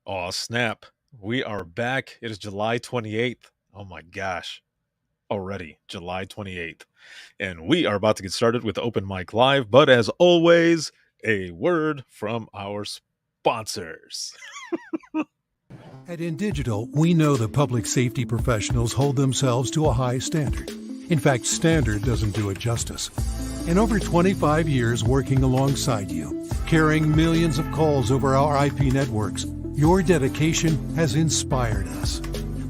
Oh, snap. We are back. It is July 28th. Oh my gosh. Already July 28th. And we are about to get started with Open Mic Live. But as always, a word from our sponsors. At InDigital, we know the public safety professionals hold themselves to a high standard. In fact, standard doesn't do it justice. In over 25 years working alongside you, carrying millions of calls over our IP networks, your dedication has inspired us.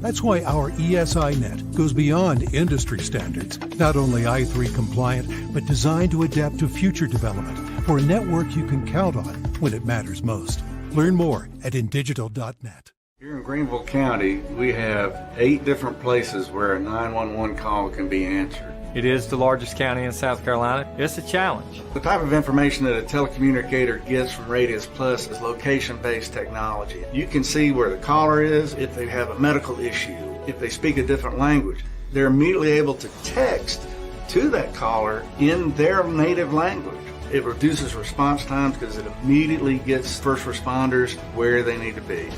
That's why our ESI Net goes beyond industry standards, not only i3 compliant, but designed to adapt to future development for a network you can count on when it matters most. Learn more at indigital.net. Here in Greenville County, we have 8 different places where a 911 call can be answered. It is the largest county in South Carolina. It's a challenge. The type of information that a telecommunicator gets from Radius Plus is location-based technology. You can see where the caller is, if they have a medical issue, if they speak a different language. They're immediately able to text to that caller in their native language. It reduces response times because it immediately gets first responders where they need to be.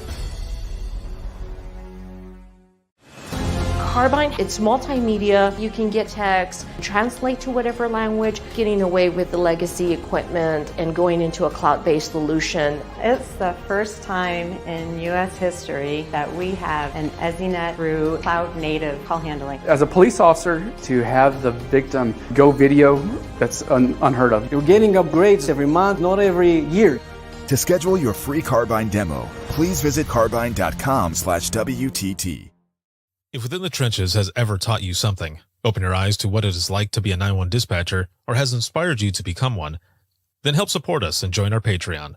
Carbyne, it's multimedia. You can get text, translate to whatever language, getting away with the legacy equipment and going into a cloud-based solution. It's the first time in U.S. history that we have an EZNet through cloud-native call handling. As a police officer, to have the victim go video, that's unheard of. You're getting upgrades every month, not every year. To schedule your free Carbyne demo, please visit carbyne.com/WTT. If Within the Trenches has ever taught you something, open your eyes to what it is like to be a 911 dispatcher, or has inspired you to become one, then help support us and join our Patreon.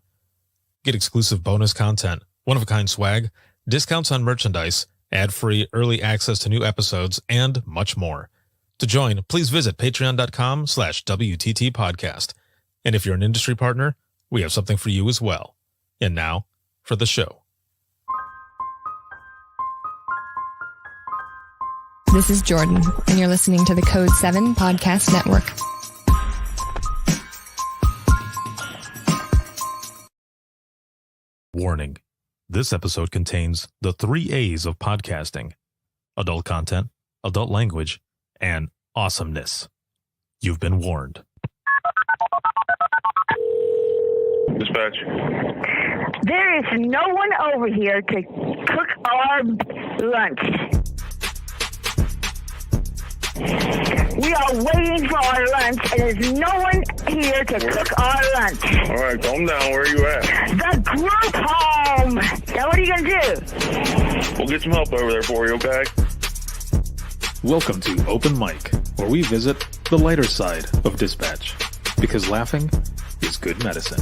Get exclusive bonus content, one-of-a-kind swag, discounts on merchandise, ad-free early access to new episodes, and much more. To join, please visit patreon.com/WTT podcast. And if you're an industry partner, we have something for you as well. And now, for the show. This is Jordan, and you're listening to the Code 7 Podcast Network. Warning. This episode contains the 3 A's of podcasting: adult content, adult language, and awesomeness. You've been warned. Dispatch. There is no one over here to cook our lunch. We are waiting for our lunch, and there's no one here to cook our lunch. All right, calm down. Where are you at? The group home. Now, what are you going to do? We'll get some help over there for you, okay? Welcome to Open Mic, where we visit the lighter side of dispatch, because laughing is good medicine.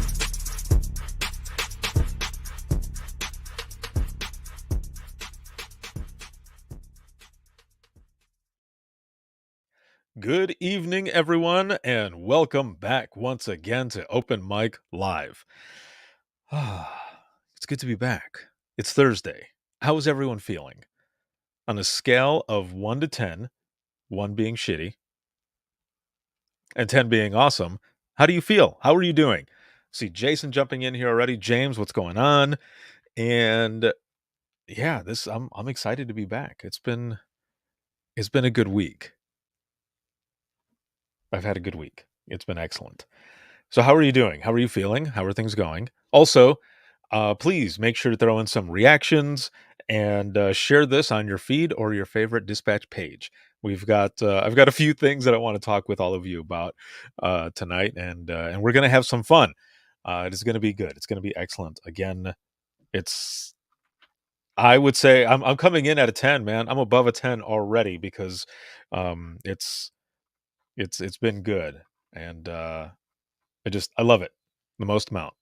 Good evening, everyone, and welcome back once again to Open Mic Live. It's good to be back. It's Thursday. How is everyone feeling? On a scale of 1 to 10, 1 being shitty, and 10 being awesome, how do you feel? How are you doing? See Jason jumping in here already. James, what's going on? And yeah, I'm excited to be back. It's been a good week. I've had a good week. It's been excellent. So how are you doing? How are you feeling? How are things going? Also, please make sure to throw in some reactions and share this on your feed or your favorite dispatch page. I've got a few things that I want to talk with all of you about tonight, and we're going to have some fun. It is going to be good. It's going to be excellent. Again, I would say I'm coming in at a 10, man. I'm above a 10 already because it's been good, and I love it the most amount.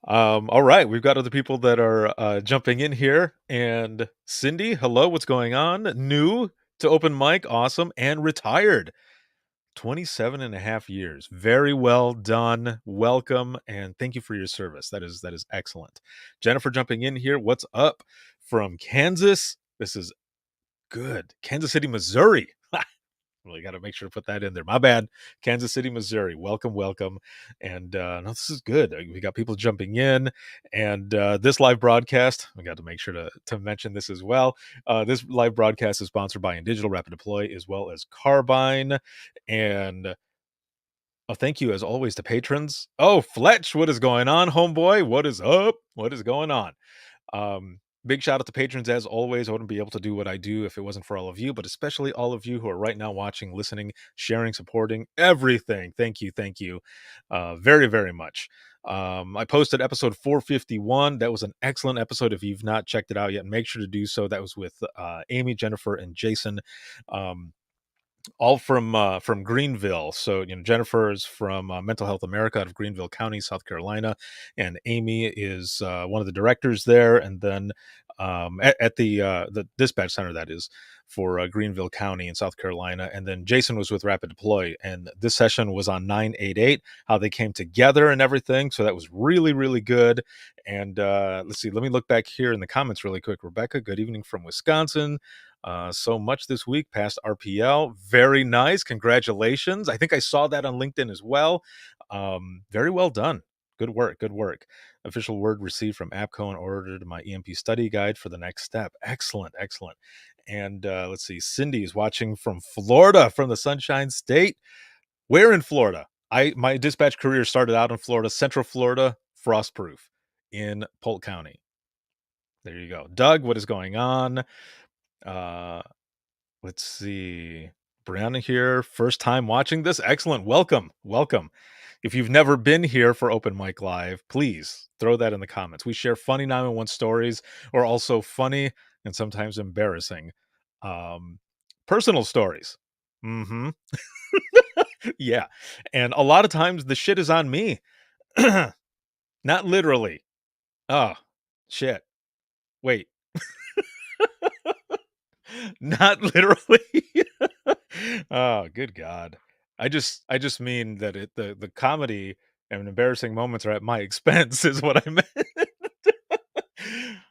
All right, we've got other people that are jumping in here. And Cindy, hello, what's going on? New to Open Mic, awesome, and retired. 27 and a half years. Very well done. Welcome, and thank you for your service. That is excellent. Jennifer jumping in here. What's up from Kansas? This is good. Kansas City, Missouri. Really got to make sure to put that in there. My bad. Kansas City, Missouri. Welcome, welcome. And no, this is good. We got people jumping in, and this live broadcast. We got to make sure to mention this as well. This live broadcast is sponsored by InDigital Rapid Deploy as well as Carbine, and thank you as always to patrons. Oh, Fletch, what is going on, homeboy? What is up? What is going on? Big shout out to patrons as always. I wouldn't be able to do what I do if it wasn't for all of you, but especially all of you who are right now watching, listening, sharing, supporting, everything. Thank you. Thank you very, very much. I posted episode 451. That was an excellent episode. If you've not checked it out yet, make sure to do so. That was with Amy, Jennifer, and Jason. All from Greenville. So, Jennifer is from Mental Health America out of Greenville County, South Carolina, and Amy is one of the directors there. And then at the dispatch center, that is, for Greenville County in South Carolina. And then Jason was with Rapid Deploy, and this session was on 988, how they came together and everything. So that was really, really good. And let's see, let me look back here in the comments really quick. Rebecca, good evening from Wisconsin. So much this week past RPL. Very nice. Congratulations. I think I saw that on LinkedIn as well. Very well done. Good work. Good work. Official word received from APCO and ordered my EMP study guide for the next step. Excellent. Excellent. And let's see. Cindy is watching from Florida, from the Sunshine State. Where in Florida? My dispatch career started out in Florida, Central Florida, Frostproof in Polk County. There you go. Doug, what is going on? Let's see. Brianna here, first time watching this. Excellent. Welcome. If you've never been here for Open Mic Live, please throw that in the comments. We share funny 911 stories, or also funny and sometimes embarrassing personal stories. Yeah. And a lot of times the shit is on me. Not literally. Oh, shit. Wait. Not literally. Oh, good God. I just mean that the comedy and embarrassing moments are at my expense is what I meant.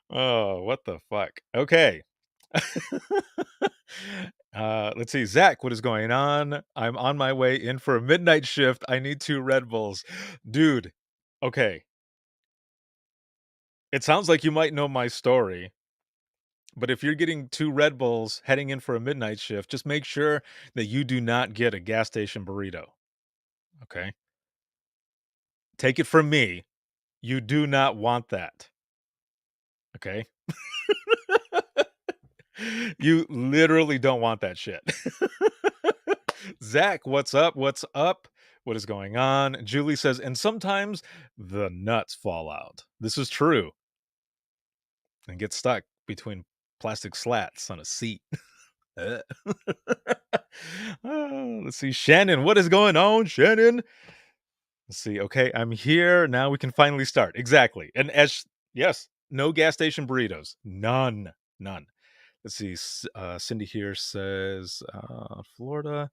Oh, what the fuck? Okay. Let's see. Zach, what is going on? I'm on my way in for a midnight shift. I need 2 Red Bulls. Dude, okay. It sounds like you might know my story. But if you're getting 2 Red Bulls heading in for a midnight shift, just make sure that you do not get a gas station burrito. Okay? Take it from me. You do not want that. Okay? You literally don't want that shit. Zach, what's up? What's up? What is going on? Julie says, and sometimes the nuts fall out. This is true. And get stuck between plastic slats on a seat. Let's see. Shannon, what is going on, Shannon? Let's see. Okay, I'm here. Now we can finally start. Exactly. And yes, no gas station burritos. None. Let's see. Cindy here says Florida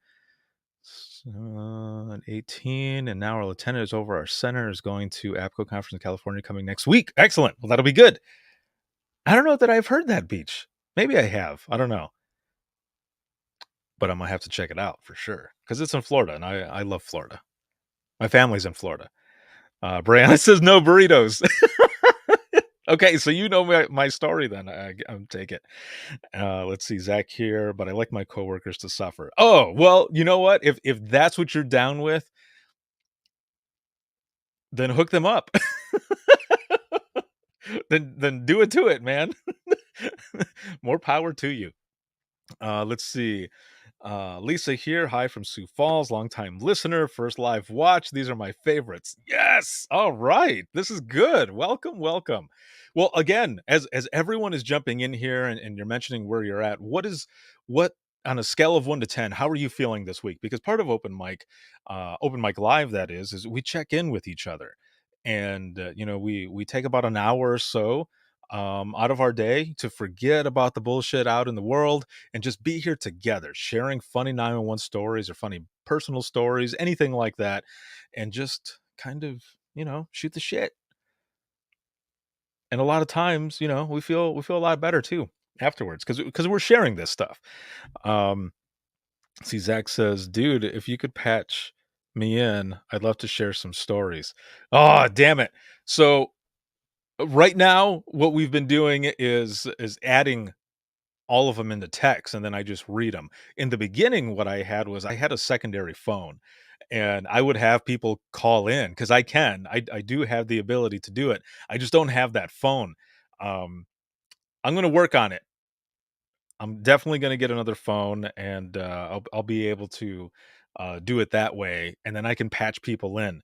18, and now our lieutenant is over. Our center is going to APCO conference in California coming next week. Excellent. Well, that'll be good. I don't know that I've heard that beach. Maybe I have. I don't know. But I'm going to have to check it out for sure. Because it's in Florida, and I love Florida. My family's in Florida. Brianna says no burritos. Okay, so you know my story then. I'll take it. Let's see, Zach here. But I like my coworkers to suffer. Oh, well, you know what? If that's what you're down with, then hook them up. Then do it to it, man. More power to you. Let's see. Lisa here. Hi from Sioux Falls. Longtime listener. First live watch. These are my favorites. Yes. All right. This is good. Welcome. Well, again, as everyone is jumping in here and you're mentioning where you're at, what on a scale of 1 to 10, how are you feeling this week? Because part of Open Mic Live, that is we check in with each other. And, we take about an hour or so out of our day to forget about the bullshit out in the world and just be here together, sharing funny 911 stories or funny personal stories, anything like that. And just kind of, shoot the shit. And a lot of times, we feel a lot better too afterwards because we're sharing this stuff. See, Zach says, dude, if you could patch me in, I'd love to share some stories. Oh, damn it. So right now, what we've been doing is adding all of them into text, and then I just read them. In the beginning, what I had was I had a secondary phone, and I would have people call in because I do have the ability to do it. I just don't have that phone. I'm going to work on it. I'm definitely going to get another phone, and I'll be able to do it that way, and then I can patch people in.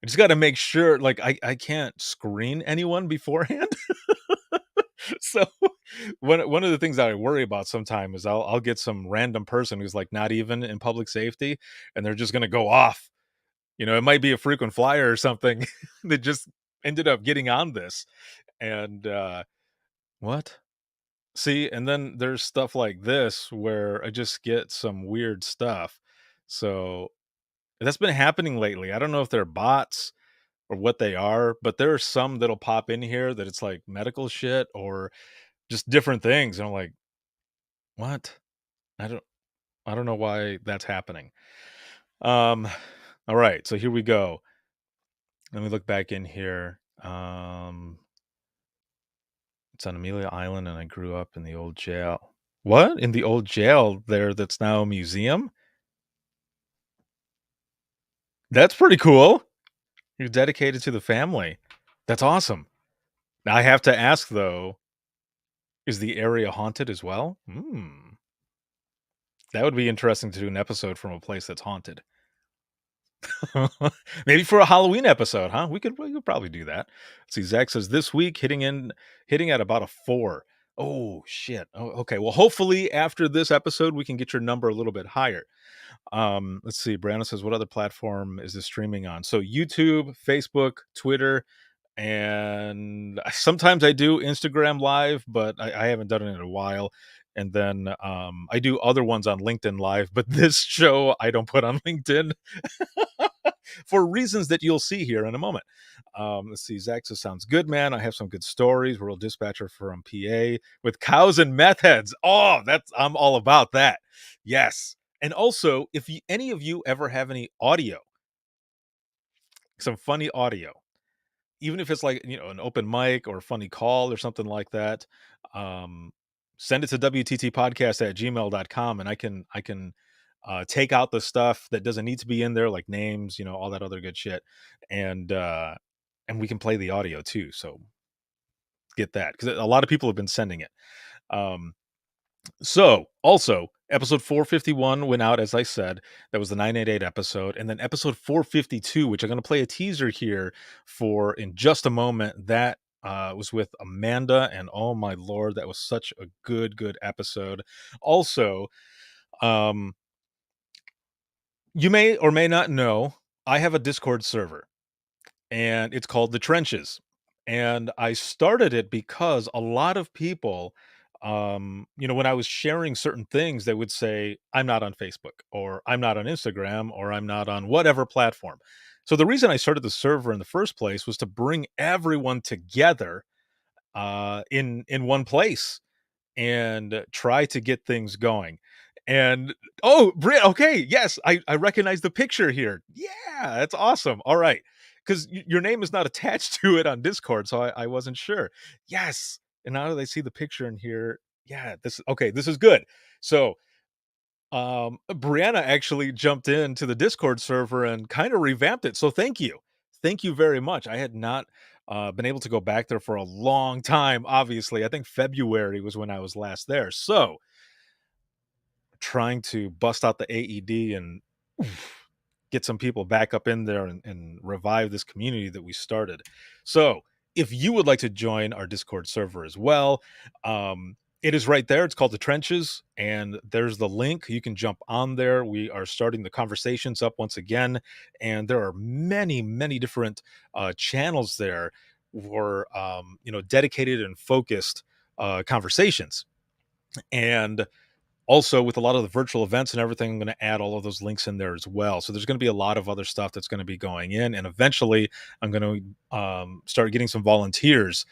I just got to make sure, like I can't screen anyone beforehand. So one of the things that I worry about sometimes is I'll get some random person who's like not even in public safety, and they're just going to go off. You know, it might be a frequent flyer or something that just ended up getting on this, and what? See, and then there's stuff like this where I just get some weird stuff. So that's been happening lately. I don't know if they're bots or what they are, but there are some that'll pop in here that it's like medical shit or just different things. And I'm like, what? I don't I don't know why that's happening. Um all right, so here we go. Let me look back in here. It's on Amelia Island, and I grew up in the old jail. What? In the old jail there that's now a museum? That's pretty cool. You're dedicated to the family. That's awesome. Now I have to ask though, is the area haunted as well? That would be interesting to do an episode from a place that's haunted. Maybe for a Halloween episode, huh? We could probably do that. Let's see, Zach says this week hitting at about a 4. Oh shit. Oh, okay. Well, hopefully after this episode we can get your number a little bit higher. Let's see. Brandon says, what other platform is this streaming on? So YouTube, Facebook, Twitter, and sometimes I do Instagram Live, but I haven't done it in a while. And then I do other ones on LinkedIn Live, but this show I don't put on LinkedIn for reasons that you'll see here in a moment. Let's see. Zach says, sounds good, man. I have some good stories. Rural dispatcher from PA with cows and meth heads. Oh, I'm all about that. Yes. And also, if any of you ever have any audio, some funny audio, even if it's like, an open mic or a funny call or something like that, send it to wttpodcast@gmail.com, and I can take out the stuff that doesn't need to be in there, like names, all that other good shit, and we can play the audio too. So get that, because a lot of people have been sending it. So also episode 451 went out, as I said. That was the 988 episode. And then episode 452, which I'm going to play a teaser here for in just a moment, that was with Amanda, and oh my lord, that was such a good episode. Also, you may or may not know, I have a Discord server, and it's called The Trenches. And I started it because a lot of people, when I was sharing certain things, they would say, I'm not on Facebook, or I'm not on Instagram, or I'm not on whatever platform. So the reason I started the server in the first place was to bring everyone together in one place and try to get things going. And okay, yes, I recognize the picture here. Yeah, that's awesome. All right, because your name is not attached to it on Discord, so I wasn't sure. Yes, and now that I see the picture in here, yeah, this is good. So Brianna actually jumped into the Discord server and kind of revamped it. So thank you very much. I had not been able to go back there for a long time. Obviously, I think February was when I was last there. So trying to bust out the AED and get some people back up in there and revive this community that we started. So if you would like to join our Discord server as well, it is right there. It's called The Trenches, and there's the link. You can jump on there. We are starting the conversations up once again, and there are many different channels there for dedicated and focused conversations. And also, with a lot of the virtual events and everything, I'm going to add all of those links in there as well. So there's going to be a lot of other stuff that's going to be going in. And eventually, I'm going to start getting some volunteers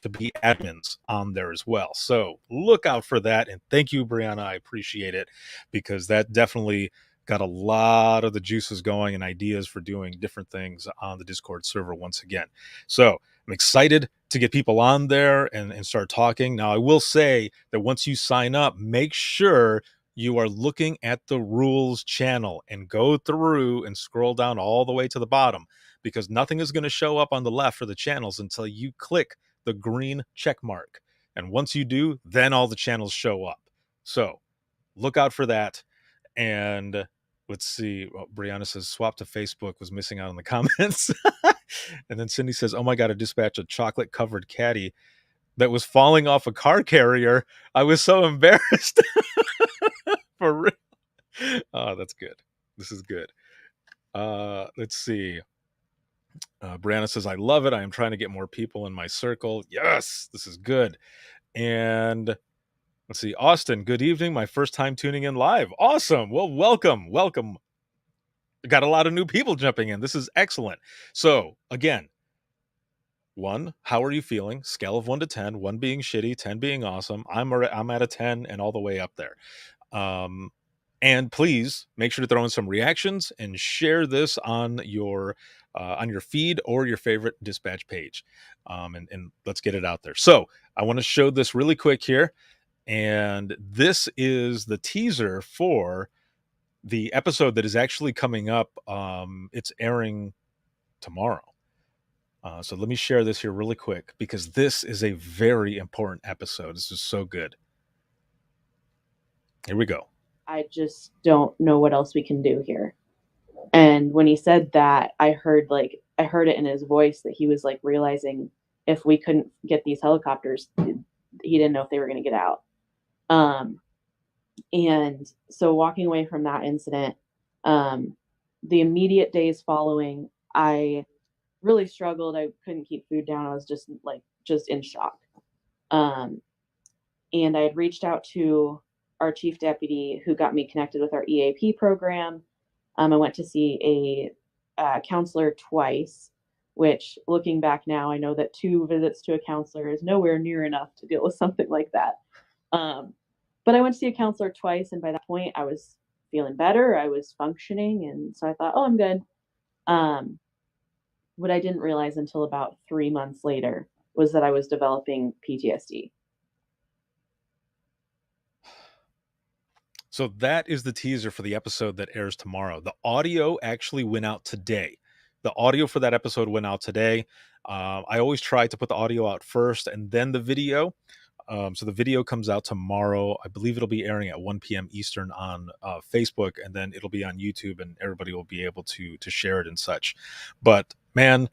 to be admins on there as well. So look out for that. And thank you, Brianna. I appreciate it, because that definitely got a lot of the juices going and ideas for doing different things on the Discord server once again. So I'm excited to get people on there and start talking. Now, I will say that once you sign up, make sure you are looking at the rules channel and go through and scroll down all the way to the bottom, because nothing is going to show up on the left for the channels until you click the green check mark. And once you do, then all the channels show up. So look out for that. And let's see. Well, Brianna says swap to Facebook was missing out in the comments. And then Cindy says, oh my God, I dispatched a chocolate covered caddy that was falling off a car carrier. I was so embarrassed. For real. Oh, that's good. This is good. Let's see. Brianna says, I love it. I am trying to get more people in my circle. Yes, this is good. And let's see. Austin, good evening. My first time tuning in live. Awesome. Well, welcome. Welcome. Got a lot of new people jumping in. This is excellent. So again, 1, how are you feeling? Scale of 1 to 10, 1 being shitty, 10 being awesome. I'm at a 10 and all the way up there. And please make sure to throw in some reactions and share this on your feed or your favorite dispatch page. And let's get it out there. So I want to show this really quick here. And this is the teaser for the episode that is actually coming up. It's airing tomorrow. So let me share this here really quick, because this is a very important episode. This is so good. Here we go. I just don't know what else we can do here. And when he said that, I heard it in his voice that he was like realizing if we couldn't get these helicopters, he didn't know if they were going to get out. And so walking away from that incident, the immediate days following, I really struggled. I couldn't keep food down. I was just in shock. And I had reached out to our chief deputy, who got me connected with our EAP program. I went to see a counselor twice, which looking back now, I know that 2 visits to a counselor is nowhere near enough to deal with something like that. But I went to see a counselor twice, and by that point I was feeling better. I was functioning. And so I thought, oh, I'm good. What I didn't realize until about 3 months later was that I was developing PTSD. So that is the teaser for the episode that airs tomorrow. The audio actually went out today. The audio for that episode went out today. I always try to put the audio out first and then the video. So the video comes out tomorrow. I believe it'll be airing at 1 p.m. Eastern on Facebook, and then it'll be on YouTube, and everybody will be able to share it and such. But man,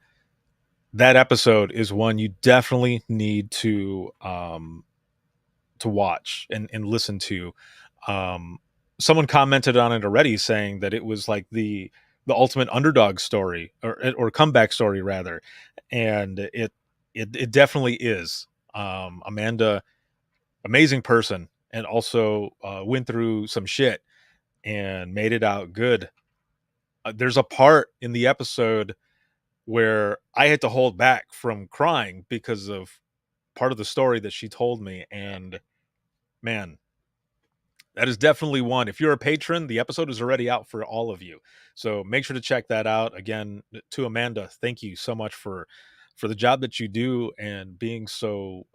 that episode is one you definitely need to watch and listen to. Someone commented on it already, saying that it was like the ultimate underdog story or comeback story rather. And it definitely is. Amanda, amazing person, and also went through some shit and made it out good. There's a part in the episode where I had to hold back from crying because of part of the story that she told me. And man, that is definitely one. If you're a patron, the episode is already out for all of you. So make sure to check that out. Again, to Amanda, thank you so much for the job that you do and being so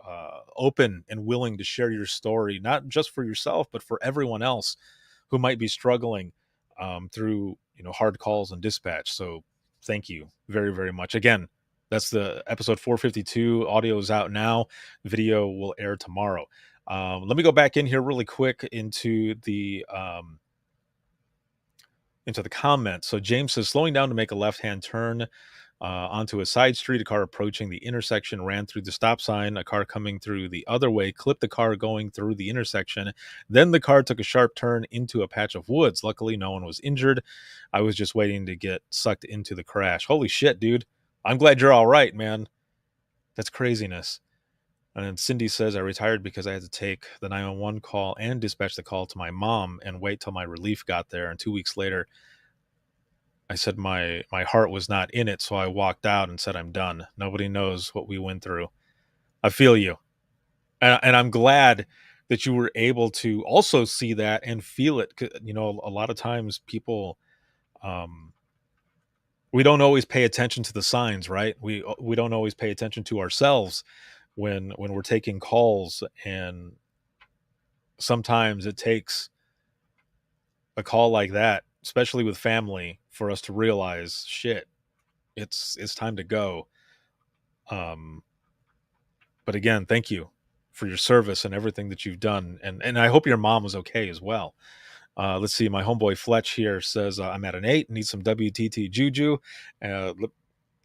open and willing to share your story, not just for yourself, but for everyone else who might be struggling through hard calls and dispatch. So thank you very, very much. Again, that's the episode 452. Audio is out now. Video will air tomorrow. Let me go back in here really quick into the comments. So James says, slowing down to make a left-hand turn onto a side street. A car approaching the intersection ran through the stop sign. A car coming through the other way clipped the car going through the intersection. Then the car took a sharp turn into a patch of woods. Luckily, no one was injured. I was just waiting to get sucked into the crash. Holy shit, dude. I'm glad you're all right, man. That's craziness. And then Cindy says, I retired because I had to take the 911 call and dispatch the call to my mom and wait till my relief got there. And 2 weeks later, I said my heart was not in it, so I walked out and said I'm done. Nobody knows what we went through. I feel you. And I'm glad that you were able to also see that and feel it. You know, a lot of times people, um, we don't always pay attention to the signs, right? We don't always pay attention to ourselves when we're taking calls, and sometimes it takes a call like that, especially with family, for us to realize, shit, it's time to go. Um, but again, thank you for your service and everything that you've done, and I hope your mom was okay as well. Let's see. My homeboy Fletch here says I'm at an 8. Need some WTT juju. Look,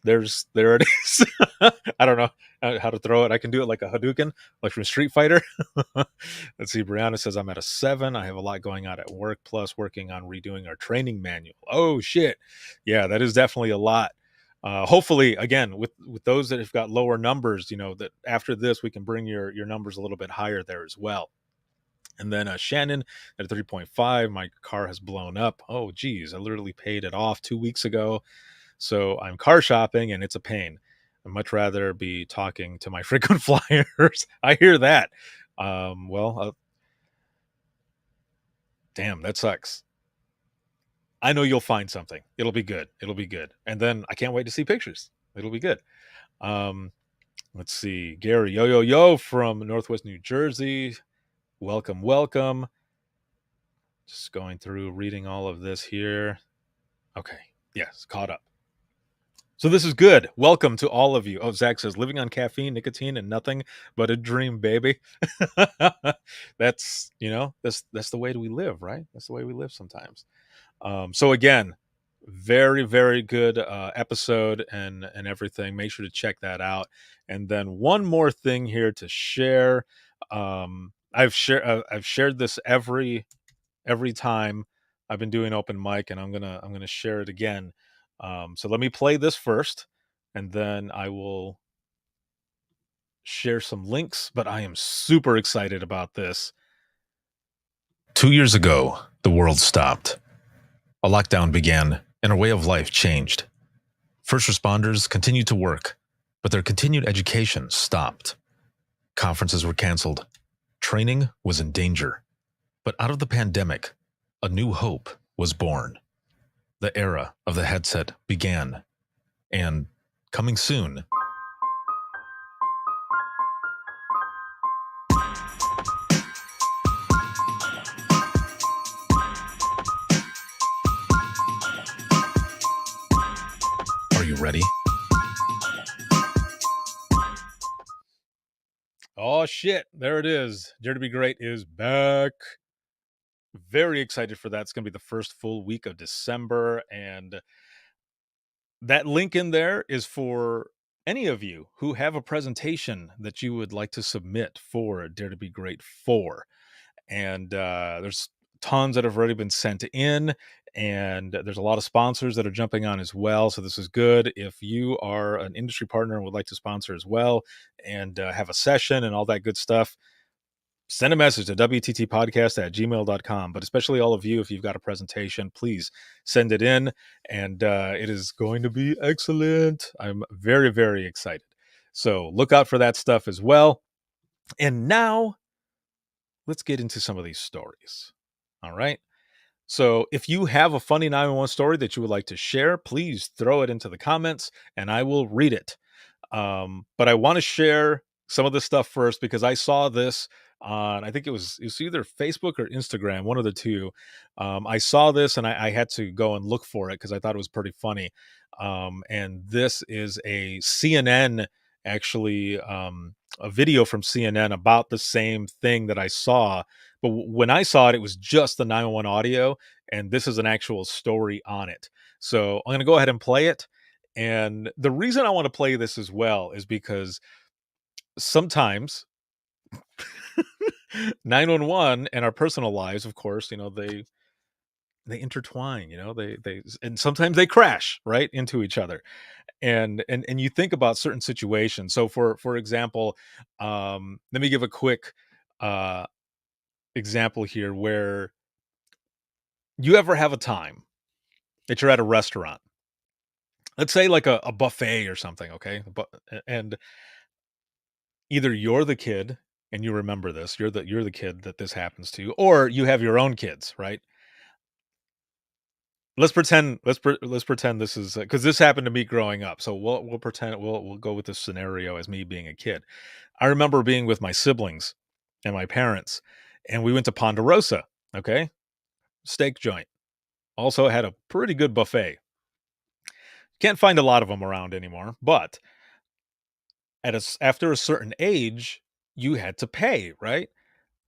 there it is. I don't know how to throw it. I can do it like a Hadouken, like from Street Fighter. Let's see. Brianna says I'm at a 7. I have a lot going on at work, plus working on redoing our training manual. Oh shit, yeah, that is definitely a lot. Hopefully, again, with those that have got lower numbers, you know, that after this we can bring your numbers a little bit higher there as well. And then Shannon at a 3.5. My car has blown up. Oh, geez. I literally paid it off 2 weeks ago. So I'm car shopping and it's a pain. I'd much rather be talking to my frequent flyers. I hear that. Damn, that sucks. I know you'll find something. It'll be good. It'll be good. And then I can't wait to see pictures. It'll be good. Let's see. Gary, yo from Northwest New Jersey. Welcome. Just going through, reading all of this here. Okay. Yes, caught up. So this is good. Welcome to all of you. Oh, Zach says, living on caffeine, nicotine, and nothing but a dream, baby. That's, you know, that's the way we live, right? That's the way we live sometimes. So again, very, very good episode and everything. Make sure to check that out. And then one more thing here to share. I've shared this every time I've been doing open mic, and I'm gonna share it again. So let me play this first, and then I will share some links. But I am super excited about this. 2 years ago, the world stopped. A lockdown began, and our way of life changed. First responders continued to work, but their continued education stopped. Conferences were canceled. Training was in danger. But out of the pandemic, a new hope was born. The era of the headset began. And coming soon, are you ready? Oh shit, there it is. Dare to Be Great is back. Very excited for that. It's going to be the first full week of December, and that link in there is for any of you who have a presentation that you would like to submit for Dare to Be Great 4. And there's tons that have already been sent in, and there's a lot of sponsors that are jumping on as well. So this is good. If you are an industry partner and would like to sponsor as well and have a session and all that good stuff, send a message to wttpodcast@gmail.com. But especially all of you, if you've got a presentation, please send it in, and it is going to be excellent. I'm very, very excited. So look out for that stuff as well. And now let's get into some of these stories. All right. So if you have a funny 911 story that you would like to share, please throw it into the comments and I will read it. But I want to share some of this stuff first because I saw this on, I think it was either Facebook or Instagram, one of the two. I saw this and I had to go and look for it because I thought it was pretty funny. And this is a CNN, actually, a video from CNN about the same thing that I saw. But when I saw it, it was just the 911 audio, and this is an actual story on it. So I'm going to go ahead and play it. And the reason I want to play this as well is because sometimes 911 and our personal lives, of course, you know, they intertwine, you know, they and sometimes they crash right into each other. And you think about certain situations. So for example, let me give a quick example here where you ever have a time that you're at a restaurant, let's say like a buffet or something, okay? And either you're the kid and you remember this, you're the kid that this happens to, or you have your own kids, right? Let's pretend this is because this happened to me growing up. So we'll pretend we'll go with this scenario as me being a kid. I remember being with my siblings and my parents, and we went to Ponderosa. Okay, steak joint. Also had a pretty good buffet. Can't find a lot of them around anymore, but after a certain age, you had to pay, right?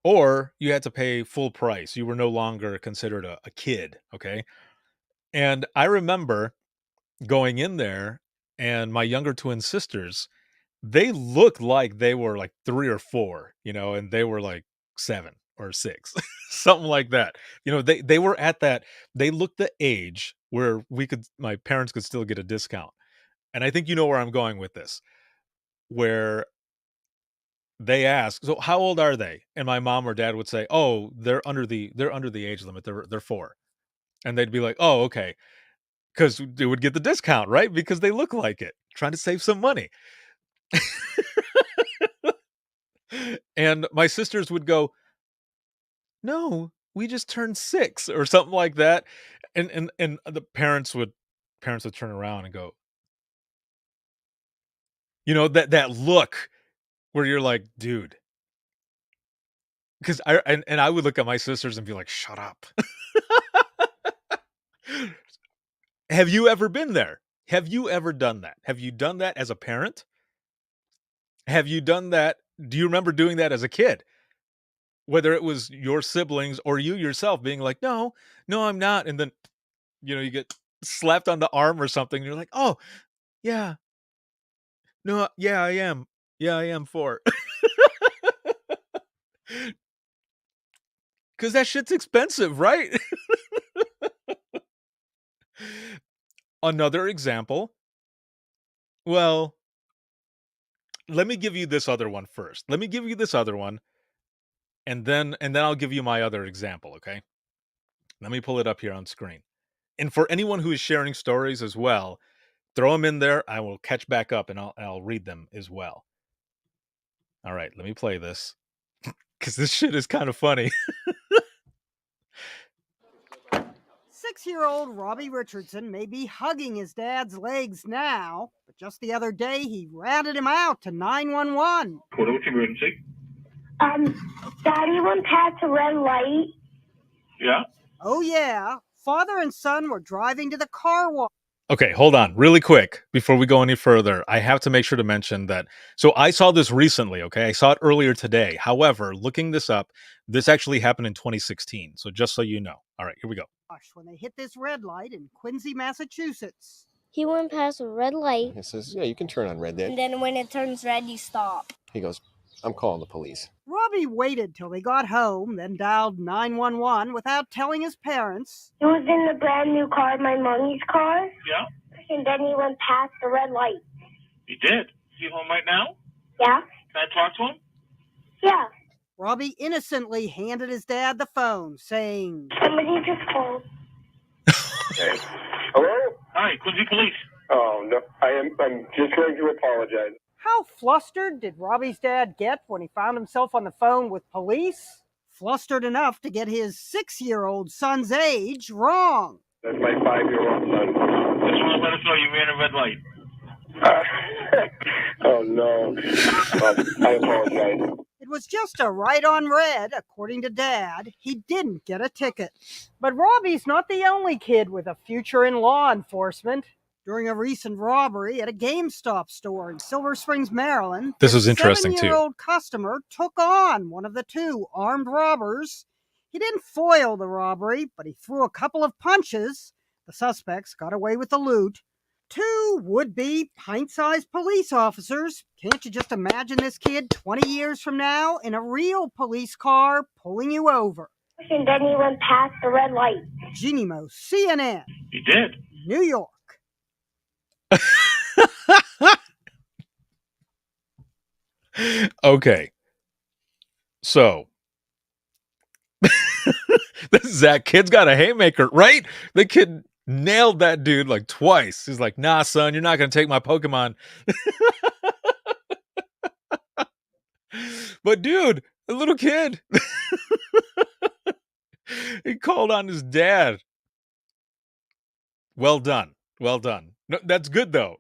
Or you had to pay full price. You were no longer considered a kid. Okay. And I remember going in there, and my younger twin sisters, they looked like they were like 3 or 4, and they were like 7 or 6, something like that. They were at that, they looked the age where my parents could still get a discount. And I think you know where I'm going with this, where they ask, so how old are they? And my mom or dad would say, oh, they're under the age limit. They're 4. And they'd be like, oh, okay. Because they would get the discount, right? Because they look like it, trying to save some money. And my sisters would go, no, we just turned 6 or something like that. And the parents would turn around and go, that look where you're like, dude. Because I would look at my sisters and be like, shut up. Have you ever been there? Have you ever done that? Have you done that as a parent? Have you done that? Do you remember doing that as a kid? Whether it was your siblings or you yourself being like, no, I'm not. And then, you get slapped on the arm or something. And you're like, oh, yeah. No, yeah, I am. Yeah, I am 4. Because that shit's expensive, right? Another example. Well, let me give you this other one first. Let me give you this other one, and then I'll give you my other example, okay? Let me pull it up here on screen. And for anyone who is sharing stories as well, throw them in there. I will catch back up, and I'll read them as well. All right, let me play this, because this shit is kind of funny. 6-year-old Robbie Richardson may be hugging his dad's legs now, but just the other day he ratted him out to 911. What's emergency? Daddy went past a red light. Yeah? Oh yeah, father and son were driving to the car wash. Okay, hold on really quick before we go any further. I have to make sure to mention that. So I saw this recently, okay? I saw it earlier today. However, looking this up, this actually happened in 2016. So just so you know. All right, here we go. When they hit this red light in Quincy, Massachusetts. He went past a red light. He says, yeah, you can turn on red there. And then when it turns red, you stop. He goes, I'm calling the police. Robbie waited till they got home, then dialed 911 without telling his parents. He was in the brand new car, my mommy's car. Yeah? And then he went past the red light. He did? Is he home right now? Yeah. Can I talk to him? Yeah. Robbie innocently handed his dad the phone, saying, Somebody just called. Okay. Hello? Hi, Quincy Police. Oh, no, I'm just going to apologize. How flustered did Robbie's dad get when he found himself on the phone with police? Flustered enough to get his 6-year-old son's age wrong. That's my 5-year-old son. Just want to let us know you ran a red light. Oh, no. I apologize. It was just a right on red, according to Dad. He didn't get a ticket. But Robbie's not the only kid with a future in law enforcement. During a recent robbery at a GameStop store in Silver Springs, Maryland, this is interesting, too. A 7-year-old customer took on one of the 2 armed robbers. He didn't foil the robbery, but he threw a couple of punches. The suspects got away with the loot. 2 would-be pint-sized police officers. Can't you just imagine this kid 20 years from now in a real police car pulling you over? And then he went past the red light. Jeannie Mo, CNN. He did? New York. Okay. So that kid's got a haymaker, right? The kid nailed that dude like twice. He's like, nah, son, you're not going to take my Pokemon. But dude, a little kid, he called on his dad. Well done. Well done. No, that's good though.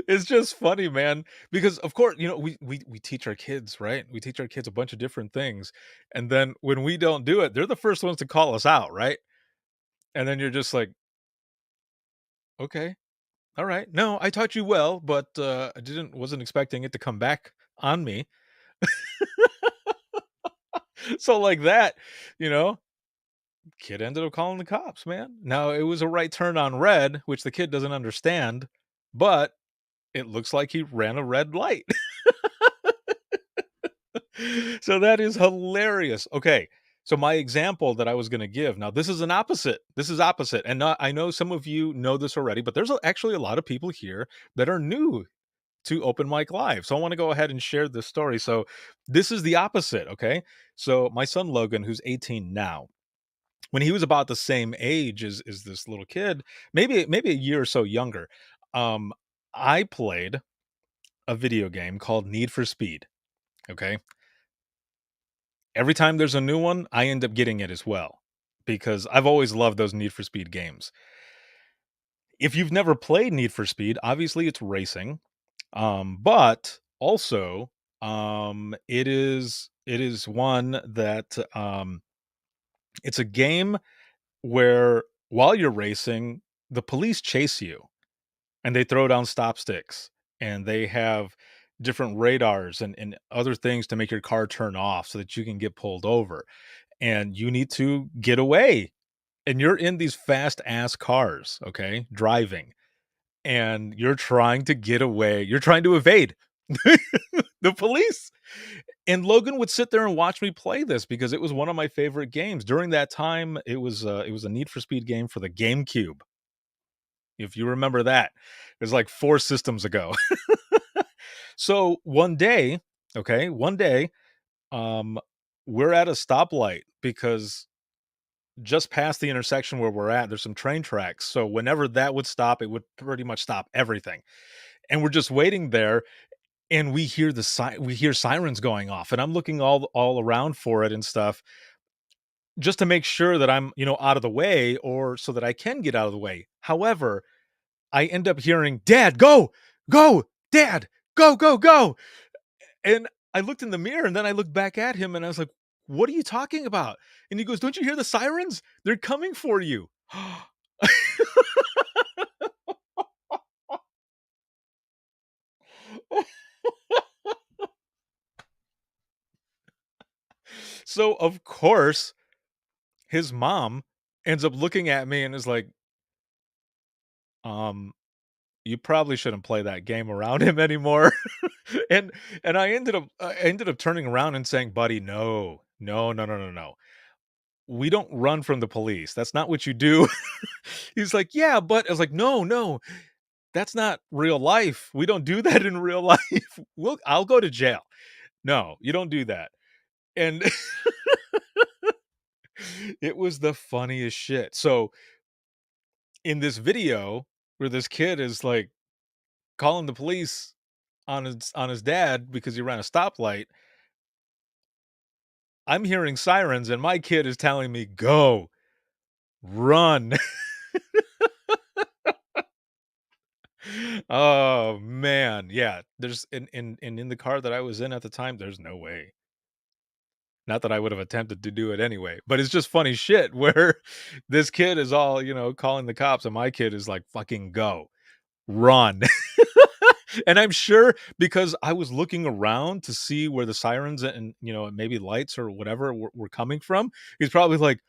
It's just funny, man, because of course, we teach our kids, right? We teach our kids a bunch of different things. And then when we don't do it, they're the first ones to call us out, right? And then you're just like, okay, all right. No, I taught you well, but I wasn't expecting it to come back on me. So like that, you know, kid ended up calling the cops, man. Now it was a right turn on red, which the kid doesn't understand, but it looks like he ran a red light. So that is hilarious. Okay. So my example that I was going to give, now this is an opposite. This is opposite. And I know some of you know this already, but there's actually a lot of people here that are new to Open Mic Live. So I want to go ahead and share this story. So this is the opposite. Okay. So my son Logan, who's 18 now, when he was about the same age as this little kid, maybe a year or so younger, I played a video game called Need for Speed. Okay. Every time there's a new one, I end up getting it as well because I've always loved those Need for Speed games. If you've never played Need for Speed, obviously it's racing, but also it is one that it's a game where while you're racing, the police chase you and they throw down stop sticks and they have different radars and other things to make your car turn off so that you can get pulled over. And you need to get away. And you're in these fast ass cars, okay, driving, and you're trying to get away. You're trying to evade the police. And Logan would sit there and watch me play this because it was one of my favorite games. During that time, it was a Need for Speed game for the GameCube. If you remember that, it was like 4 systems ago. So one day, we're at a stoplight because just past the intersection where we're at, there's some train tracks. So whenever that would stop, it would pretty much stop everything. And we're just waiting there, and we hear sirens going off, and I'm looking all around for it and stuff, just to make sure that I'm, out of the way, or so that I can get out of the way. However, I end up hearing, "Dad, go, go, Dad, go, go, go." And I looked in the mirror and then I looked back at him and I was like, "What are you talking about?" And he goes, "Don't you hear the sirens? They're coming for you." So of course, his mom ends up looking at me and is like, "You probably shouldn't play that game around him anymore." and I ended up turning around and saying, "Buddy, no, no, no, no, no, no. We don't run from the police. That's not what you do." He's like, "Yeah, but," I was like, "No, no, that's not real life. We don't do that in real life. I'll go to jail. No, you don't do that." And it was the funniest shit. So in this video where this kid is like calling the police on his dad because he ran a stoplight, I'm hearing sirens and my kid is telling me, "Go, run." Oh man, yeah. There's in the car that I was in at the time, there's no way. Not that I would have attempted to do it anyway, but it's just funny shit where this kid is all, calling the cops and my kid is like, "Fucking go. Run." And I'm sure because I was looking around to see where the sirens and, maybe lights or whatever were coming from, he's probably like,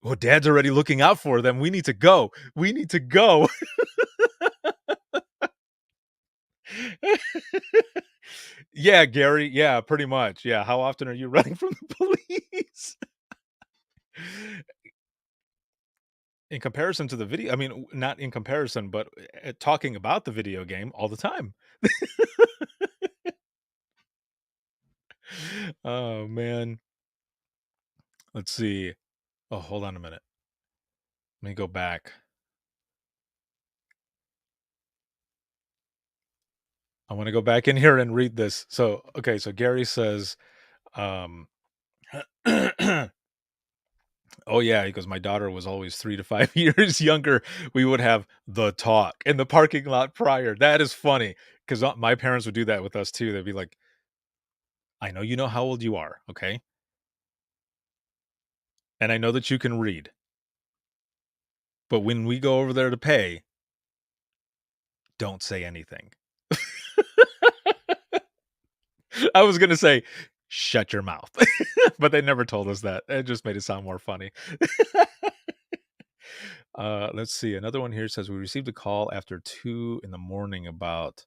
"Oh, Dad's already looking out for them. We need to go. We need to go." Yeah, Gary. Yeah, pretty much. Yeah. How often are you running from the police? In comparison to the video, I mean, not in comparison, but talking about the video game all the time. Oh, man. Let's see. Oh, hold on a minute. Let me go back. I want to go back in here and read this. So, okay, so Gary says, um, oh yeah, he goes, my daughter was always 3 to 5 years younger. We would have the talk in the parking lot prior. That is funny because my parents would do that with us too. They'd be like, I know you know how old you are, okay? And I know that you can read. But when we go over there to pay, don't say anything. I was going to say, shut your mouth. But they never told us that. It just made it sound more funny. Let's see. Another one here says, we received a call after 2 in the morning about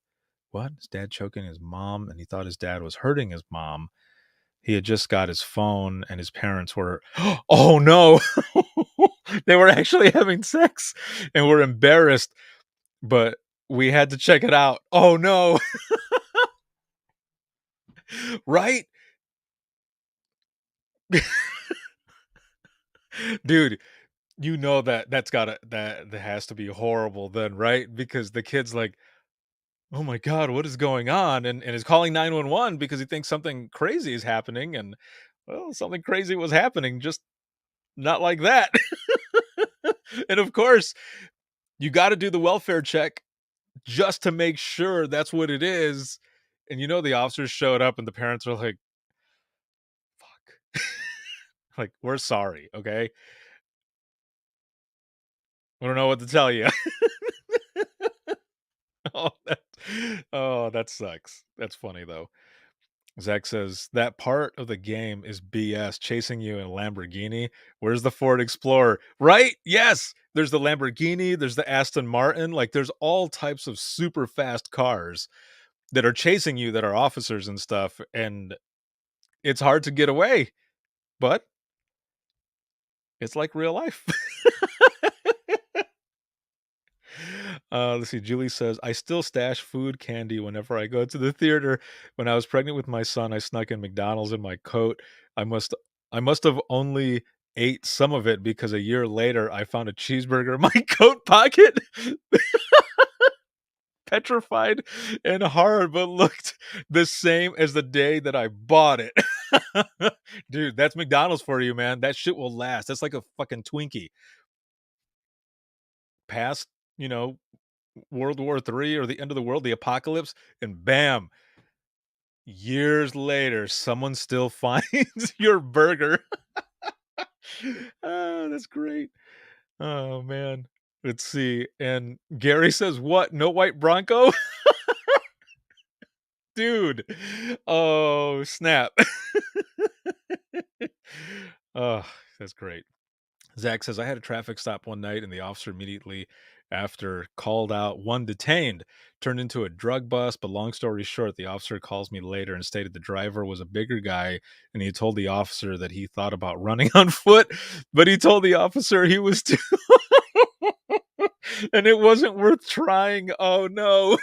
what? His dad choking his mom, and he thought his dad was hurting his mom. He had just got his phone, and his parents were, oh no, they were actually having sex and were embarrassed, but we had to check it out. Oh no. Right? Dude, you know that has to be horrible then, right? Because the kid's like, oh my God, what is going on? And is calling 911 because he thinks something crazy is happening. And well, something crazy was happening, just not like that. And of course, you got to do the welfare check just to make sure that's what it is. And you know, the officers showed up and the parents are like, fuck. Like, we're sorry, okay? I don't know what to tell you. That sucks. That's funny though. Zach says that part of the game is BS. Chasing you in a Lamborghini. Where's the Ford Explorer? Right? Yes. There's the Lamborghini. There's the Aston Martin. Like, there's all types of super fast cars that are chasing you that are officers and stuff. And it's hard to get away, but it's like real life. Let's see. Julie says, I still stash food candy whenever I go to the theater. When I was pregnant with my son, I snuck in McDonald's in my coat. I must have only ate some of it because a year later I found a cheeseburger in my coat pocket. Petrified and hard, but looked the same as the day that I bought it. Dude, that's McDonald's for you, man. That shit will last. That's like a fucking Twinkie. Past, World War III or the end of the world, the apocalypse, and bam, years later, someone still finds your burger. That's great. Oh, man. Let's see. And Gary says, what? No white Bronco? Dude. Oh, snap. Oh, that's great. Zach says, I had a traffic stop one night and the officer immediately after called out one detained, turned into a drug bust. But long story short, the officer calls me later and stated the driver was a bigger guy. And he told the officer that he thought about running on foot, but he told the officer he was too, and it wasn't worth trying. Oh no.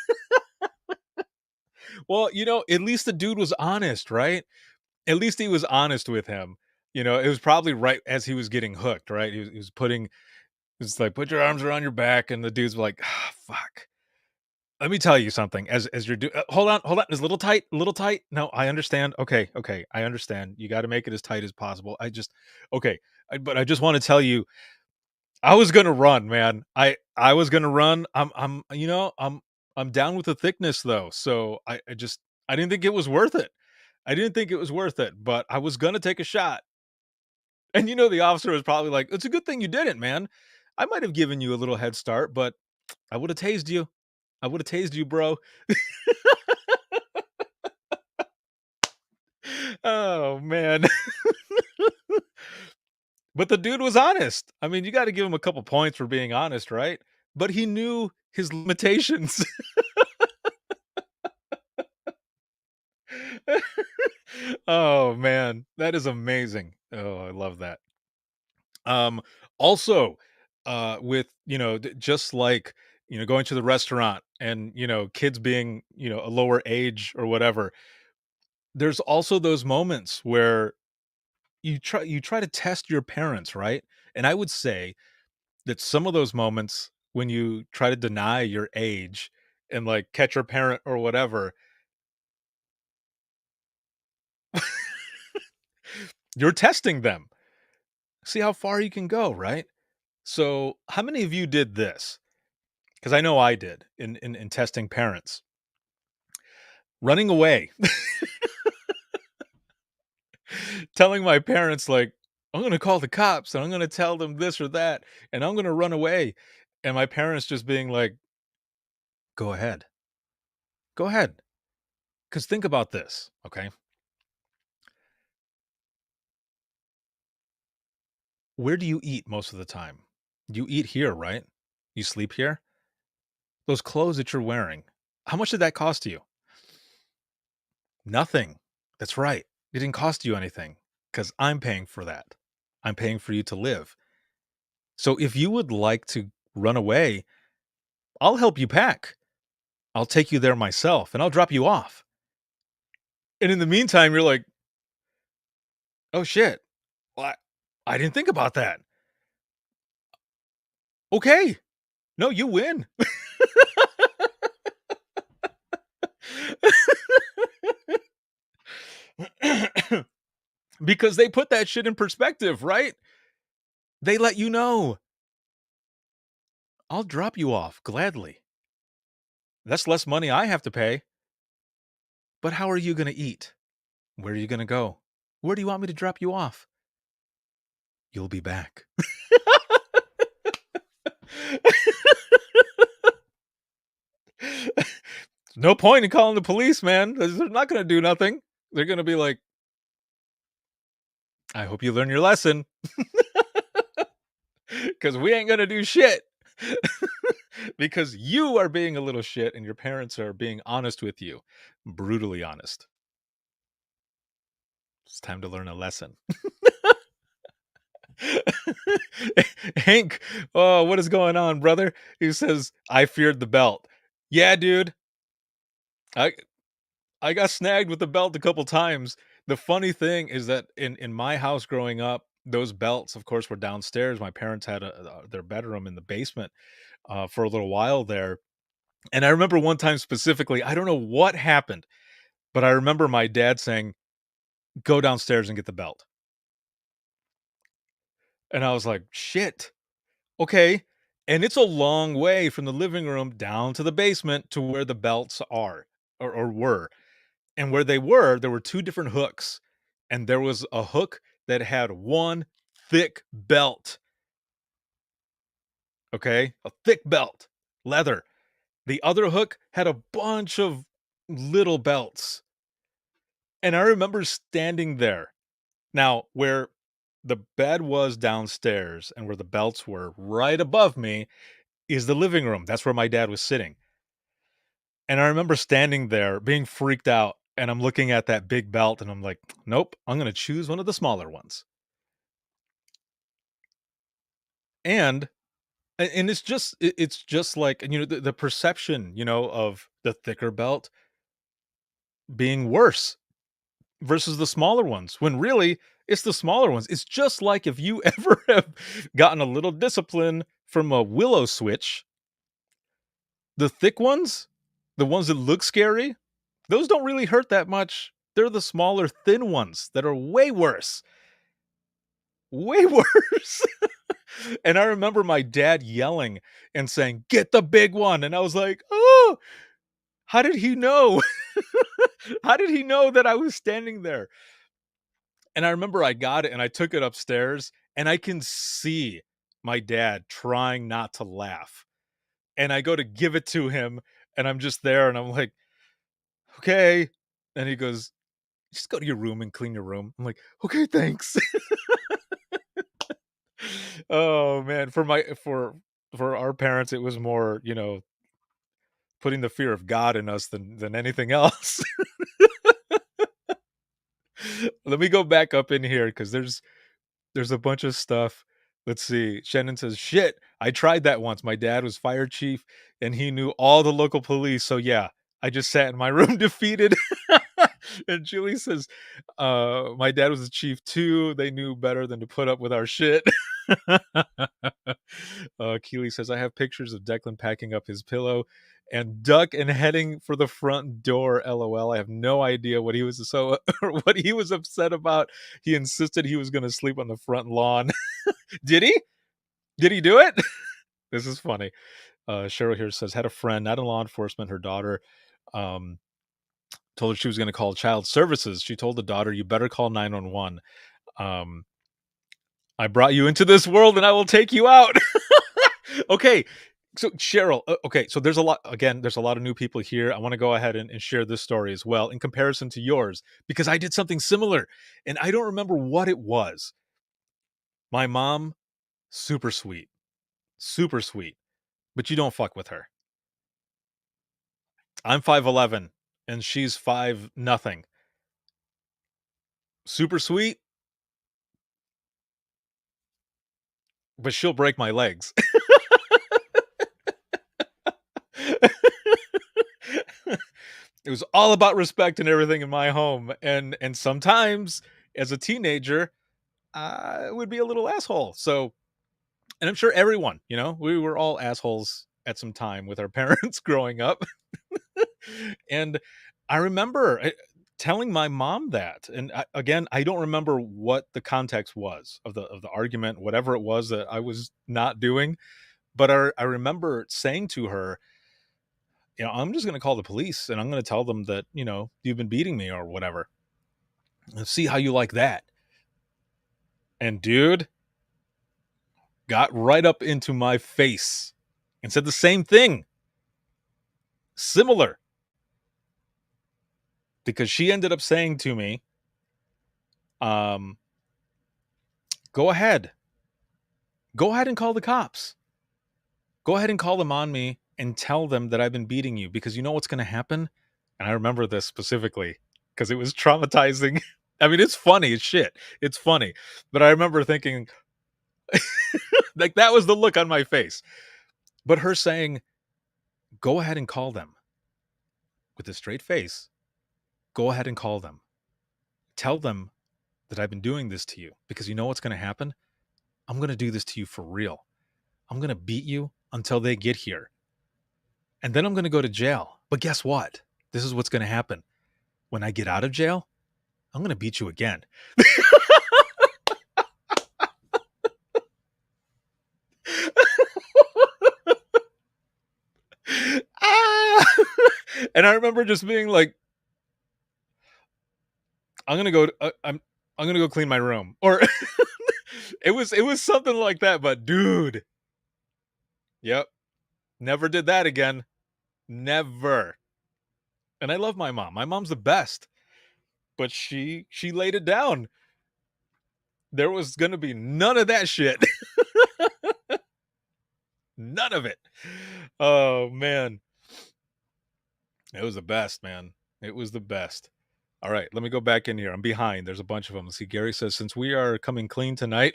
Well, at least the dude was honest, right? At least he was honest with him. It was probably right as he was getting hooked, right? He was putting, it's like, put your arms around your back. And the dude's like, fuck. Let me tell you something. As you're doing, hold on. It's a little tight, No, I understand. Okay. I understand. You got to make it as tight as possible. But I just want to tell you, I was going to run, man. I was going to run. I'm down with the thickness though. So I didn't think it was worth it. But I was going to take a shot. And the officer was probably like, it's a good thing you didn't, man. I might have given you a little head start, but I would have tased you. Bro. Oh, man. But the dude was honest. I mean, you got to give him a couple points for being honest, right? But he knew his limitations. Oh, man. That is amazing. Oh, I love that. Also, with, just like, going to the restaurant and, kids being, a lower age or whatever, there's also those moments where you try to test your parents, right? And I would say that some of those moments when you try to deny your age and like catch your parent or whatever, you're testing them. See how far you can go, right? So how many of you did this? Because I know I did in testing parents. Running away. Telling my parents, like, I'm going to call the cops and I'm going to tell them this or that and I'm going to run away. And my parents just being like, go ahead. Go ahead. Because think about this, okay? Where do you eat most of the time? You eat here, right? You sleep here? Those clothes that you're wearing, how much did that cost you? Nothing. That's right. It didn't cost you anything because I'm paying for that. I'm paying for you to live. So if you would like to run away, I'll help you pack. I'll take you there myself and I'll drop you off. And in the meantime, you're like, oh shit. Well, I didn't think about that. Okay. No, you win. Because they put that shit in perspective, right? They let you know. I'll drop you off gladly. That's less money I have to pay. But how are you going to eat? Where are you going to go? Where do you want me to drop you off? You'll be back. No point in calling the police, man. They're not going to do nothing. They're going to be like, I hope you learn your lesson. Because we ain't going to do shit. Because you are being a little shit and your parents are being honest with you. Brutally honest. It's time to learn a lesson. Hank, oh, what is going on, brother? He says, I feared the belt. Yeah, dude. I got snagged with the belt a couple times. The funny thing is that in my house growing up, those belts, of course, were downstairs. My parents had their bedroom in the basement for a little while there. And I remember one time specifically, I don't know what happened, but I remember my dad saying, go downstairs and get the belt. And I was like, shit. Okay. And it's a long way from the living room down to the basement to where the belts are or were. And where they were, there were two different hooks. And there was a hook that had one thick belt. Okay? A thick belt. Leather. The other hook had a bunch of little belts. And I remember standing there. Now, where the bed was downstairs and where the belts were right above me is the living room. That's where my dad was sitting. And I remember standing there being freaked out. And I'm looking at that big belt and I'm like, nope, I'm going to choose one of the smaller ones. And it's just like, you know, the perception, you know, of the thicker belt being worse versus the smaller ones, when really it's the smaller ones. It's just like if you ever have gotten a little discipline from a willow switch, the thick ones, the ones that look scary, those don't really hurt that much. They're the smaller, thin ones that are way worse. Way worse. And I remember my dad yelling and saying, get the big one. And I was like, oh, how did he know? How did he know that I was standing there? And I remember I got it and I took it upstairs and I can see my dad trying not to laugh. And I go to give it to him and I'm just there and I'm like, okay. And he goes, just go to your room and clean your room. I'm like, okay, thanks. Oh man, for our parents, it was more, you know, putting the fear of God in us than anything else. Let me go back up in here because there's a bunch of stuff. Let's see. Shannon says, shit, I tried that once. My dad was fire chief and he knew all the local police. So yeah, I just sat in my room defeated. And Julie says, my dad was a chief too. They knew better than to put up with our shit. Keely says, I have pictures of Declan packing up his pillow and duck and heading for the front door. LOL. I have no idea what he was what he was upset about. He insisted he was going to sleep on the front lawn. Did he? Did he do it? This is funny. Cheryl here says, had a friend, not in law enforcement, her daughter, told her she was going to call child services. She told the daughter, you better call 911. I brought you into this world and I will take you out. Okay. So Cheryl, okay. So there's a lot of new people here. I want to go ahead and share this story as well in comparison to yours, because I did something similar and I don't remember what it was. My mom, super sweet, but you don't fuck with her. I'm 5'11" and she's 5 nothing. Super sweet, but she'll break my legs. It was all about respect and everything in my home, and sometimes as a teenager, I would be a little asshole. So, and I'm sure everyone, we were all assholes at some time with our parents growing up. And I remember telling my mom that, and I don't remember what the context was of the argument, whatever it was that I was not doing, but I remember saying to her, I'm just going to call the police and I'm going to tell them that, you've been beating me or whatever. Let's see how you like that. And dude got right up into my face and said the same thing. Similar. Because she ended up saying to me, go ahead and call the cops. Go ahead and call them on me and tell them that I've been beating you, because you know what's going to happen? And I remember this specifically because it was traumatizing. I mean, it's funny as shit. It's funny. But I remember thinking, like, that was the look on my face. But her saying, go ahead and call them, with a straight face. Go ahead and call them. Tell them that I've been doing this to you, because you know what's going to happen? I'm going to do this to you for real. I'm going to beat you until they get here. And then I'm going to go to jail. But guess what? This is what's going to happen. When I get out of jail, I'm going to beat you again. And I remember just being like, I'm going to go clean my room. Or it was something like that, but dude. Yep. Never did that again. Never. And I love my mom. My mom's the best. But she laid it down. There was going to be none of that shit. None of it. Oh, man. It was the best, man. It was the best. All right, let me go back in here. I'm behind. There's a bunch of them. See, Gary says, since we are coming clean tonight,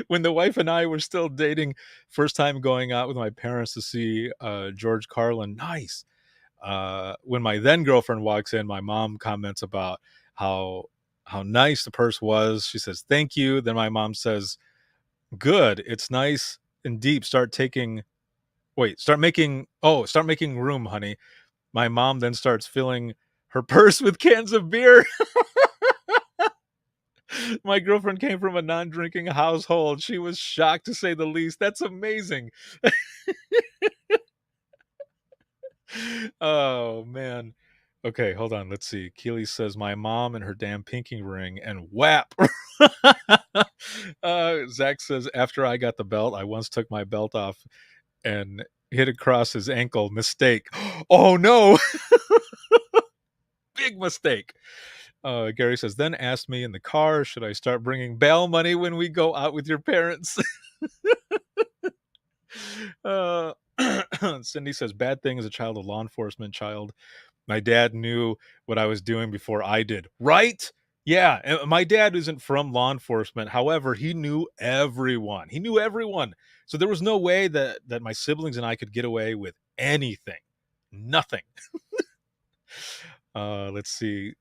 when the wife and I were still dating, first time going out with my parents to see George Carlin. Nice. When my then girlfriend walks in, my mom comments about how nice the purse was. She says, thank you. Then my mom says, good. It's nice and deep. Start making room, honey. My mom then starts filling her purse with cans of beer. My girlfriend came from a non-drinking household. She was shocked, to say the least. That's amazing. Oh, man. Okay, hold on. Let's see. Keely says, my mom and her damn pinky ring, and whap. Zach says, after I got the belt, I once took my belt off and hit across his ankle. Mistake. Oh, no. Big mistake. Gary says, then asked me in the car, should I start bringing bail money when we go out with your parents? Cindy says, bad thing as a child of law enforcement child. My dad knew what I was doing before I did. Right? Yeah. My dad isn't from law enforcement. However, he knew everyone. So there was no way that my siblings and I could get away with anything. Nothing. Let's see.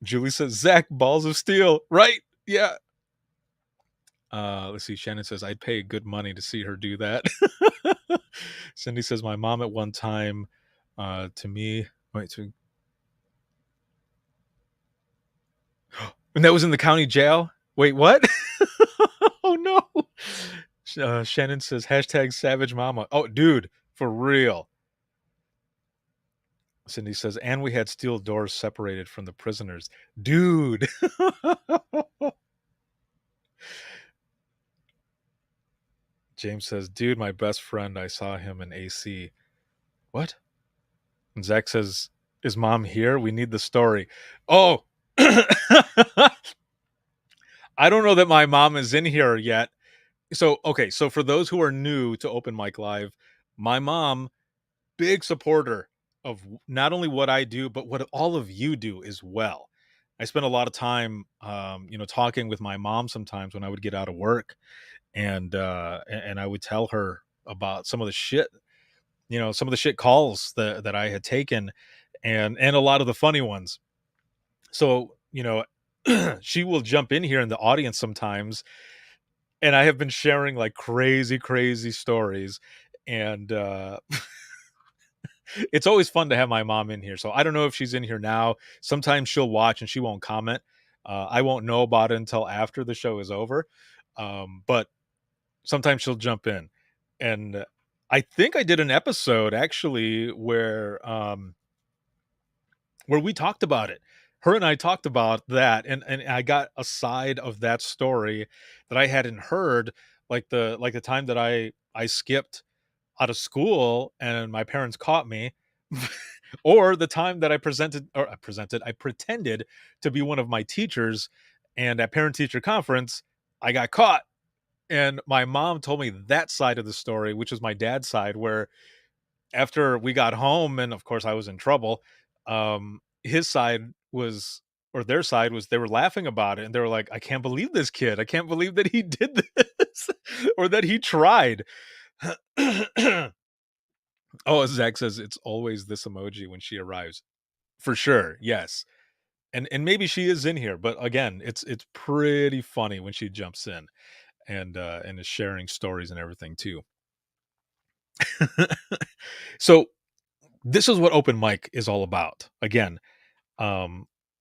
Julie says, Zach, balls of steel. Right? Yeah. Let's see. Shannon says, I'd pay good money to see her do that. Cindy says, my mom at one time to me. Wait, and that was in the county jail? Wait, what? Oh, no. Shannon says, hashtag savage mama. Oh, dude, for real. Cindy says, and we had steel doors separated from the prisoners. Dude. James says, dude, my best friend, I saw him in AC. What? And Zach says, is mom here? We need the story. Oh, I don't know that my mom is in here yet. So, okay. So for those who are new to Open Mic Live, my mom, big supporter of not only what I do, but what all of you do as well. I spend a lot of time, talking with my mom sometimes when I would get out of work, and I would tell her about some of the shit, some of the shit calls that I had taken, and a lot of the funny ones. So, she will jump in here in the audience sometimes, and I have been sharing like crazy stories, and it's always fun to have my mom in here. So I don't know if she's in here now. Sometimes she'll watch and she won't comment. I won't know about it until after the show is over. But sometimes she'll jump in. And I think I did an episode actually where we talked about it. Her and I talked about that, and I got a side of that story that I hadn't heard, like the time that I skipped out of school and my parents caught me, or the time that I pretended to be one of my teachers, and at parent teacher conference I got caught. And my mom told me that side of the story, which is my dad's side, where after we got home, and of course I was in trouble, his side was, or their side was, they were laughing about it, and they were like, I can't believe this kid. I can't believe that he did this or that he tried. Oh, Zach says it's always this emoji when she arrives. For sure, yes. And maybe she is in here, but again, it's pretty funny when she jumps in and is sharing stories and everything too. So this is what Open Mic is all about. Again,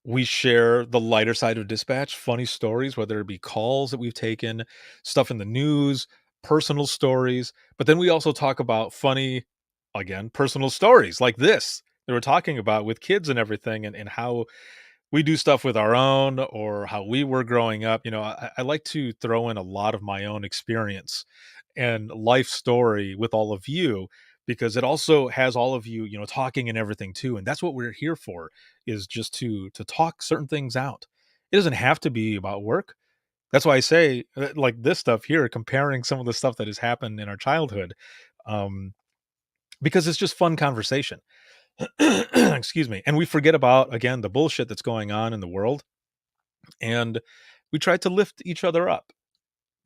we share the lighter side of dispatch, funny stories, whether it be calls that we've taken, stuff in the news, personal stories, but then we also talk about funny, again, personal stories like this that we're talking about with kids and everything, and how we do stuff with our own, or how we were growing up. I like to throw in a lot of my own experience and life story with all of you, because it also has all of you, talking and everything too. And that's what we're here for, is just to talk certain things out. It doesn't have to be about work. That's why I say, like this stuff here, comparing some of the stuff that has happened in our childhood, because it's just fun conversation. Excuse me. And we forget about, again, the bullshit that's going on in the world, and we try to lift each other up.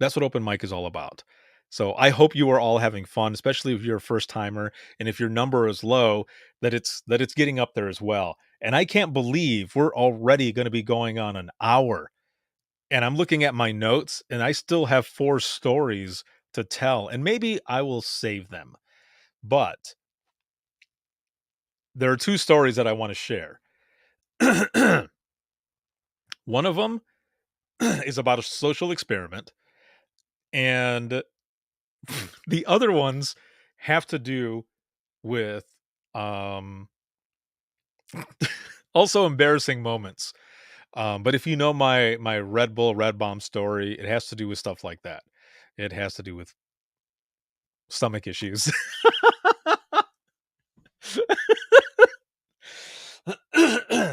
That's what Open Mic is all about. So I hope you are all having fun, especially if you're a first timer, and if your number is low, that it's getting up there as well. And I can't believe we're already going to be going on an hour. And I'm looking at my notes, and I still have 4 stories to tell, and maybe I will save them. But there are 2 stories that I want to share. One of them is about a social experiment, and the other ones have to do with also embarrassing moments. But if you know my Red Bull Red Bomb story, it has to do with stuff like that. It has to do with stomach issues.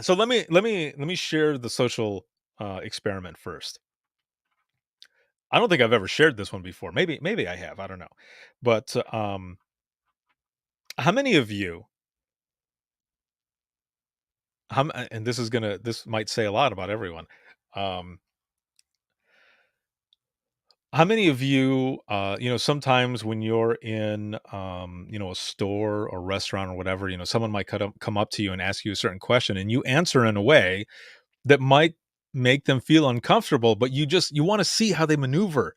So let me share the social experiment first. I don't think I've ever shared this one before. Maybe I have. I don't know. But how many of you? And this might say a lot about everyone. How many of you, sometimes when you're in, a store or restaurant or whatever, someone might come up to you and ask you a certain question, and you answer in a way that might make them feel uncomfortable, but you want to see how they maneuver.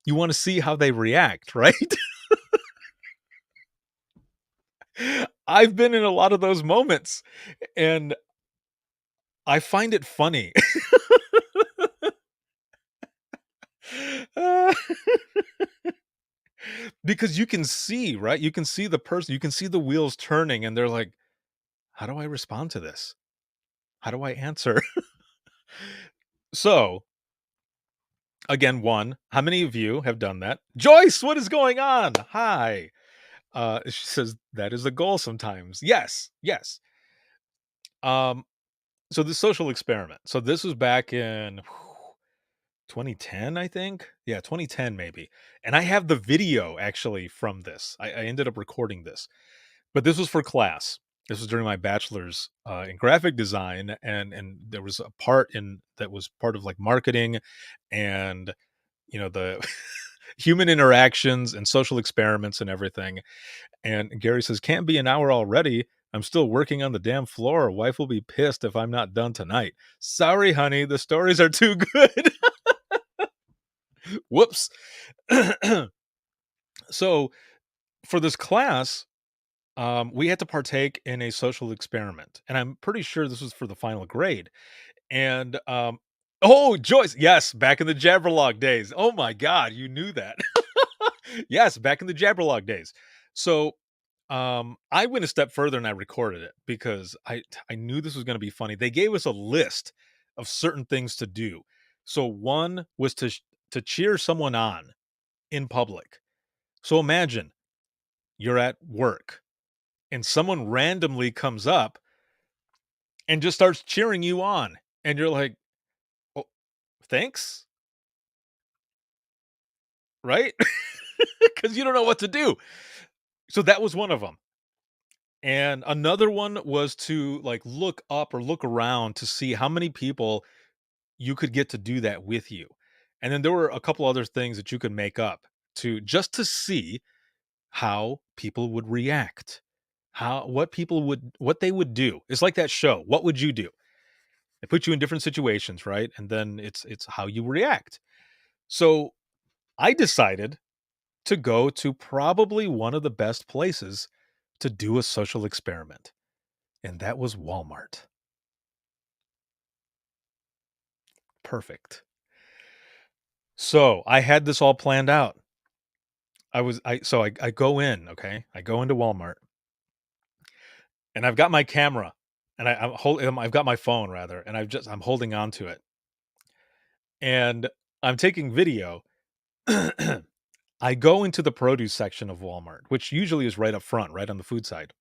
You want to see how they react, right? I've been in a lot of those moments, and I find it funny. Because you can see, right? You can see the person, you can see the wheels turning, and they're like, how do I respond to this? How do I answer? So, again, one, how many of you have done that? Joyce, what is going on? Hi. She says that is a goal sometimes. Yes, yes. So the social experiment. So this was back in 2010, I think. Yeah, 2010 maybe. And I have the video actually from this. I ended up recording this, but this was for class. This was during my bachelor's in graphic design, and there was a part in that was part of like marketing, and the human interactions and social experiments and everything. And Gary says, "Can't be an hour already. I'm still working on the damn floor. Wife will be pissed if I'm not done tonight. Sorry, honey, the stories are too good." Whoops. So for this class, we had to partake in a social experiment, and I'm pretty sure this was for the final grade. And oh, Joyce, yes, back in the Jabberlog days. Oh my God, you knew that. Yes, back in the Jabberlog days. So I went a step further and I recorded it because I knew this was going to be funny. They gave us a list of certain things to do. So one was to cheer someone on in public. So imagine you're at work and someone randomly comes up and just starts cheering you on, and you're like, "Oh, thanks." Right? Because you don't know what to do. So that was one of them. And another one was to like look up or look around to see how many people you could get to do that with you. And then there were a couple other things that you could make up to see how people would react, what they would do. It's like that show, What Would You Do? They put you in different situations, right? And then it's how you react. So I decided to go to probably one of the best places to do a social experiment, and that was Walmart. Perfect. So I had this all planned out. I go in, okay? I go into Walmart, and I've got my camera, and I've got my phone rather, and I'm holding on to it, and I'm taking video. I go into the produce section of Walmart, which usually is right up front, right on the food side.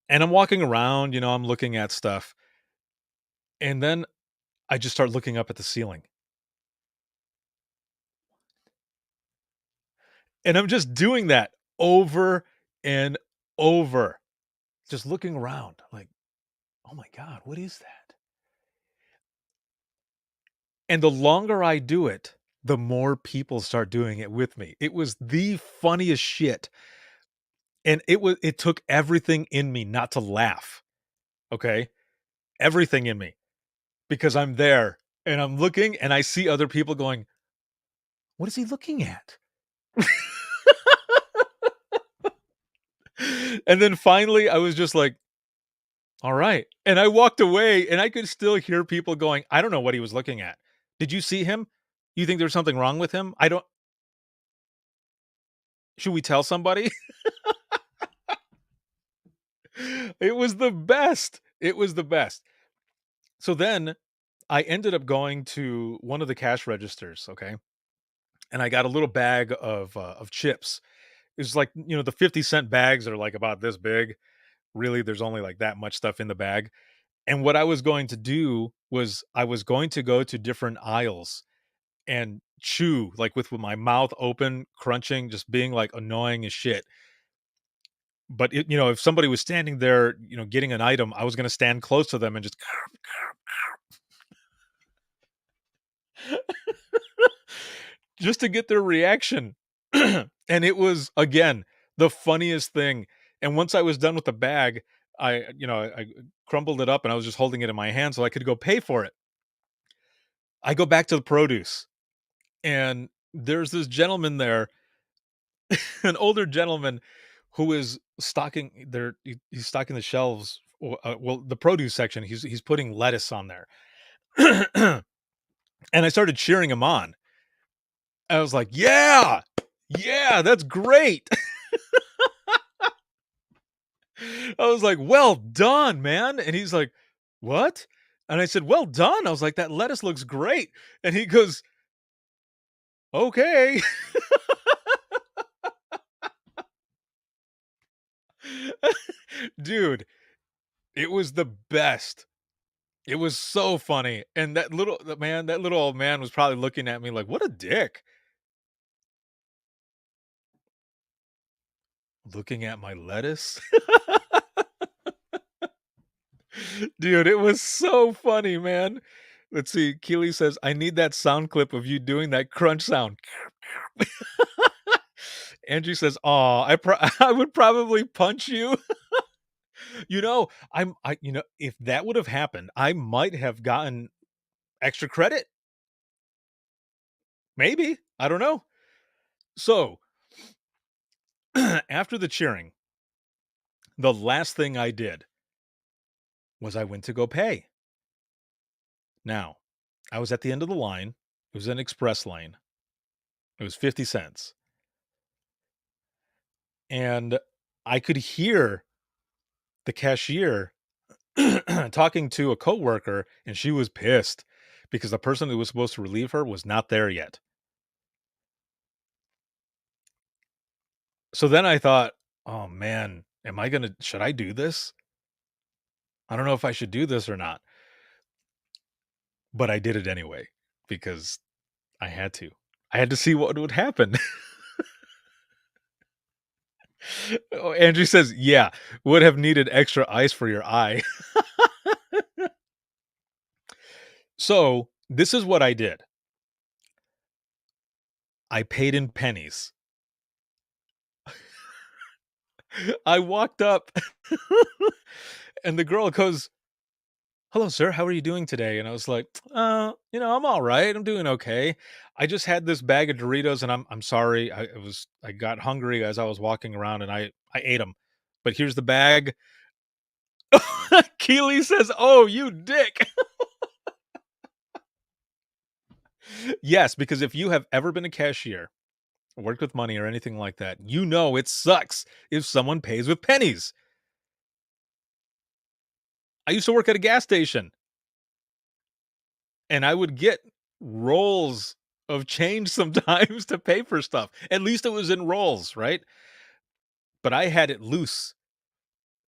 And I'm walking around, I'm looking at stuff. And then I just start looking up at the ceiling. And I'm just doing that over and over. Just looking around like, oh my God, what is that? And the longer I do it, the more people start doing it with me. It was the funniest shit. And it took everything in me not to laugh. Okay? Everything in me. Because I'm there and I'm looking and I see other people going, what is he looking at? And then finally I was just like, all right. And I walked away and I could still hear people going, I don't know what he was looking at. Did you see him? You think there's something wrong with him? Should we tell somebody? It was the best. It was the best. So then I ended up going to one of the cash registers, okay? And I got a little bag of chips. It was like, the 50-cent bags are like about this big. Really, there's only like that much stuff in the bag. And what I was going to do was I was going to go to different aisles and chew, like with my mouth open, crunching, just being like annoying as shit. But if somebody was standing there, getting an item, I was going to stand close to them and just just to get their reaction. And it was, again, the funniest thing. And once I was done with the bag, I crumbled it up and I was just holding it in my hand so I could go pay for it. I go back to the produce and there's this gentleman there, an older gentleman who is stocking there. He's stocking the shelves. Well, the produce section. He's putting lettuce on there, and I started cheering him on. I was like, "Yeah, that's great." I was like, "Well done, man." And he's like, "What?" And I said, "Well done." I was like, "That lettuce looks great." And he goes, "Okay." Dude, it was the best. It was so funny. And that little old man was probably looking at me like, "What a dick." Looking at my lettuce? Dude, it was so funny, man. Let's see. Keely says, "I need that sound clip of you doing that crunch sound." Angie says, "Aw, I would probably punch you." If that would have happened, I might have gotten extra credit. Maybe. I don't know. So, after the cheering, the last thing I did was I went to go pay. Now, I was at the end of the line. It was an express lane. It was 50 cents. And I could hear the cashier talking to a coworker, and she was pissed because the person who was supposed to relieve her was not there yet. So then I thought, "Oh man, should I do this? I don't know if I should do this or not." But I did it anyway because I had to. I had to see what would happen. Oh, Andrew says, "Yeah, would have needed extra ice for your eye." So, this is what I did. I paid in pennies. I walked up and the girl goes, "Hello, sir. How are you doing today?" And I was like, I'm all right. I'm doing okay. I just had this bag of Doritos and I'm sorry. I got hungry as I was walking around and I ate them. But here's the bag." Keely says, "Oh, you dick." Yes, because if you have ever been a cashier, worked with money or anything like that, you know it sucks if someone pays with pennies. I used to work at a gas station. And I would get rolls of change sometimes to pay for stuff. At least it was in rolls, right? But I had it loose.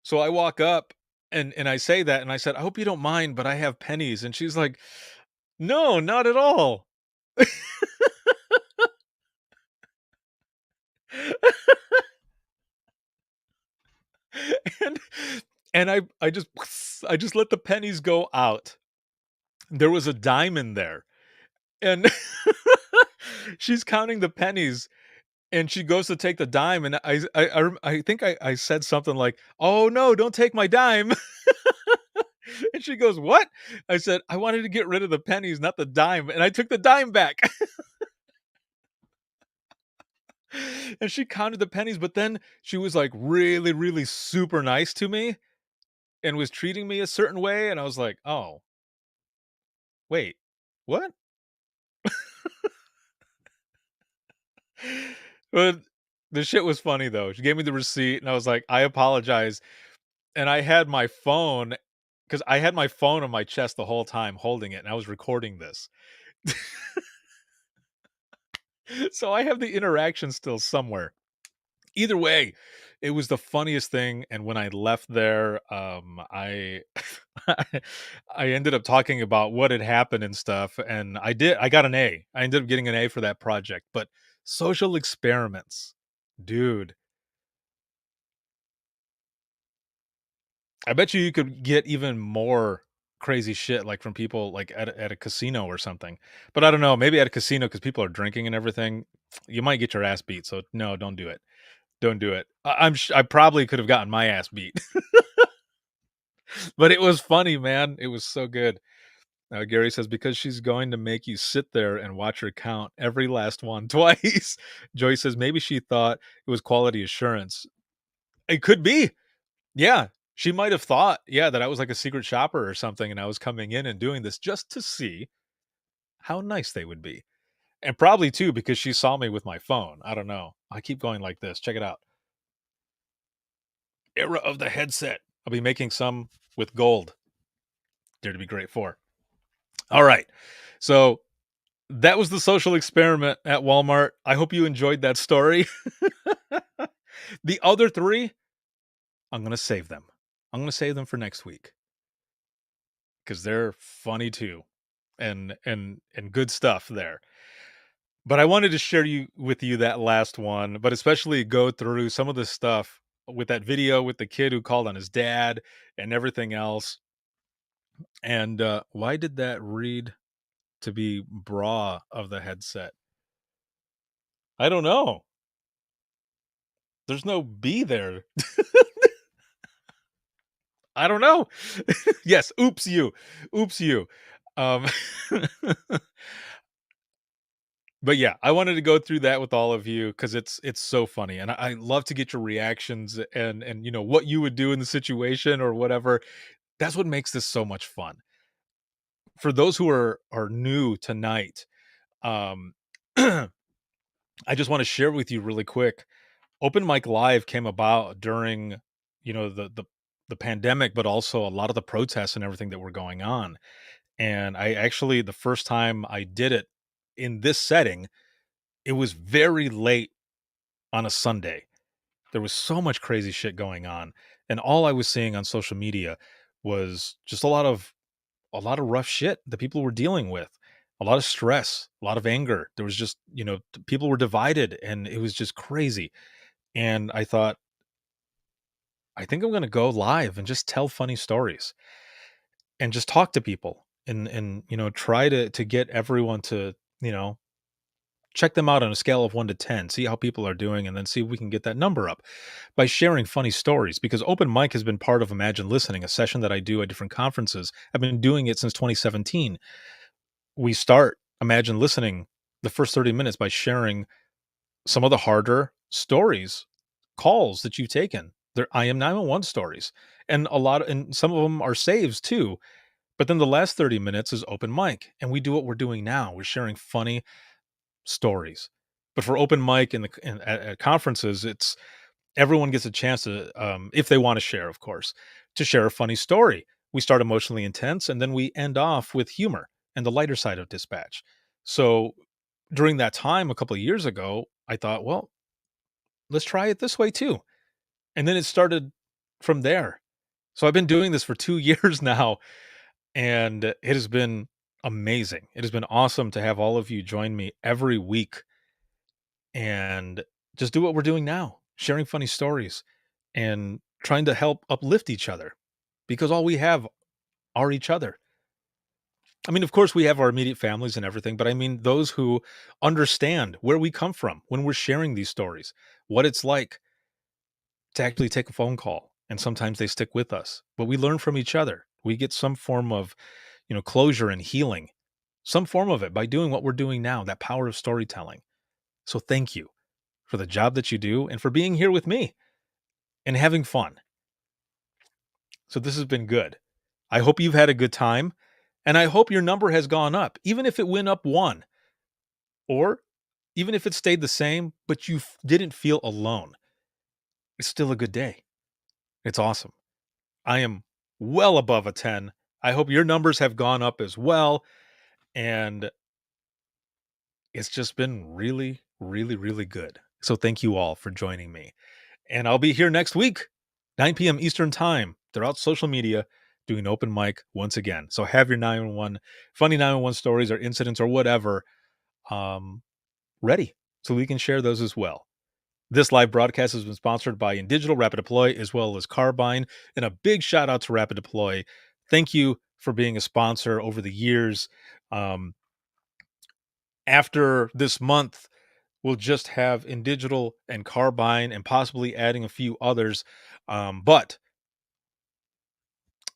So I walk up and I say that and I said, "I hope you don't mind, but I have pennies." And she's like, "No, not at all." and I just let the pennies go out. There was a dime in there. And she's counting the pennies and she goes to take the dime and I think I said something like, "Oh no, don't take my dime." And she goes, "What?" I said, "I wanted to get rid of the pennies, not the dime." And I took the dime back. And she counted the pennies, but then she was like really, really super nice to me and was treating me a certain way. And I was like, "Oh, wait, what?" But the shit was funny though. She gave me the receipt and I was like, "I apologize." And I had my phone because I had my phone on my chest the whole time holding it and I was recording this. So I have the interaction still somewhere. Either way, it was the funniest thing. And when I left there, I I ended up talking about what had happened and stuff. And I got an A. I ended up getting an A for that project. But social experiments, dude. I bet you could get even more crazy shit like from people like at a casino or something. But I don't know, maybe at a casino because people are drinking and everything, you might get your ass beat. So no, don't do it. Don't do it. I probably could have gotten my ass beat. But it was funny, man. It was so good. Gary says, because she's going to make you sit there and watch her count every last one twice. Joy says, maybe she thought it was quality assurance. It could be. Yeah. She might have thought, that I was like a secret shopper or something, and I was coming in and doing this just to see how nice they would be. And probably, too, because she saw me with my phone. I don't know. I keep going like this. Check it out. Era of the headset. I'll be making some with gold. Dare to be great for. All right. So that was the social experiment at Walmart. I hope you enjoyed that story. The other three, I'm going to save them. I'm going to save them for next week because they're funny too, and good stuff there. But I wanted to share with you that last one, but especially go through some of the stuff with that video with the kid who called on his dad and everything else. And why did that read to be bra of the headset? I don't know. There's no B there. I don't know. Yes, oops you. Um But yeah, I wanted to go through that with all of you because it's so funny, and I love to get your reactions and what you would do in the situation or whatever. That's what makes this so much fun. For those who are new tonight, um, I just want to share with you really quick. Open Mic Live came about during the pandemic, but also a lot of the protests and everything that were going on. And I actually, the first time I did it in this setting, it was very late on a Sunday. There was so much crazy shit going on, and all I was seeing on social media was just a lot of rough shit that people were dealing with, a lot of stress, a lot of anger. There was just, people were divided, and it was just crazy. And I thought, I think I'm going to go live and just tell funny stories and just talk to people and try to get everyone to, check them out on a scale of 1 to 10, see how people are doing, and then see if we can get that number up by sharing funny stories. Because Open Mic has been part of Imagine Listening, a session that I do at different conferences. I've been doing it since 2017. We start Imagine Listening the first 30 minutes by sharing some of the harder stories, calls that you've taken. They're IM 911 stories, and some of them are saves too. But then the last 30 minutes is Open Mic, and we do what we're doing now. We're sharing funny stories. But for Open Mic at conferences, it's everyone gets a chance to, if they want to share, of course, to share a funny story. We start emotionally intense, and then we end off with humor and the lighter side of dispatch. So during that time, a couple of years ago, I thought, well, let's try it this way too. And then it started from there. So I've been doing this for 2 years now, and it has been amazing. It has been awesome to have all of you join me every week and just do what we're doing now, sharing funny stories and trying to help uplift each other, because all we have are each other. I mean, of course, we have our immediate families and everything, but I mean those who understand where we come from when we're sharing these stories, what it's like to actually take a phone call. And sometimes they stick with us, but we learn from each other. We get some form of, closure and healing, some form of it by doing what we're doing now, that power of storytelling. So thank you for the job that you do and for being here with me and having fun. So this has been good. I hope you've had a good time, and I hope your number has gone up, even if it went up 1, or even if it stayed the same, but you didn't feel alone. It's still a good day. It's awesome. I am well above a 10. I hope your numbers have gone up as well. And it's just been really, really, really good. So thank you all for joining me. And I'll be here next week, 9 p.m. Eastern time, throughout social media, doing Open Mic once again. So have your 911, funny 911 stories or incidents or whatever ready so we can share those as well. This live broadcast has been sponsored by InDigital, Rapid Deploy, as well as Carbine. And a big shout out to Rapid Deploy. Thank you for being a sponsor over the years. After this month, we'll just have InDigital and Carbine and possibly adding a few others. But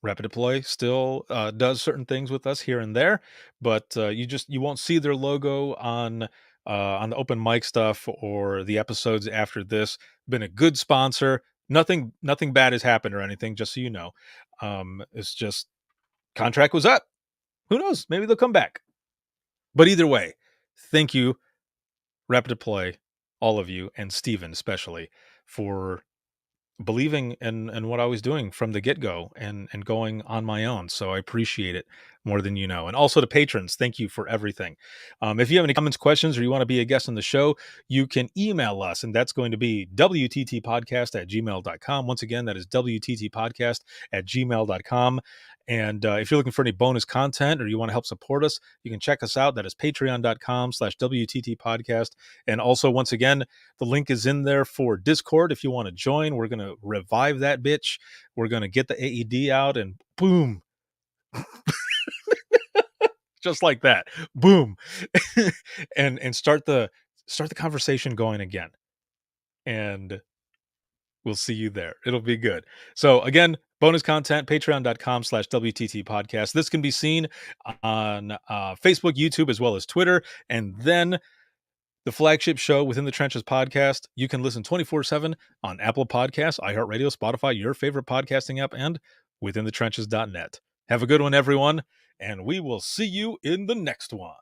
Rapid Deploy still does certain things with us here and there, but you won't see their logo on the open mic stuff or the episodes after this. Been a good sponsor. Nothing bad has happened or anything, just so you know. It's just contract was up. Who knows? Maybe they'll come back. But either way, thank you, Rapid Deploy, all of you, and Steven especially, for believing in what I was doing from the get-go and going on my own. So I appreciate it more than you know. And also to patrons, thank you for everything. If you have any comments, questions, or you want to be a guest on the show, you can email us, and that's going to be wttpodcast@gmail.com. Once again, that is wttpodcast@gmail.com. And if you're looking for any bonus content or you want to help support us, you can check us out. That is patreon.com/WTT podcast. And also, once again, the link is in there for Discord. If you want to join, we're going to revive that bitch. We're going to get the AED out and boom. Just like that. Boom. and start the conversation going again. And we'll see you there. It'll be good. So again, bonus content, patreon.com/WTT podcast. This can be seen on Facebook, YouTube, as well as Twitter. And then the flagship show, Within the Trenches podcast, you can listen 24/7 on Apple Podcasts, iHeartRadio, Spotify, your favorite podcasting app, and withinthetrenches.net. Have a good one, everyone, and we will see you in the next one.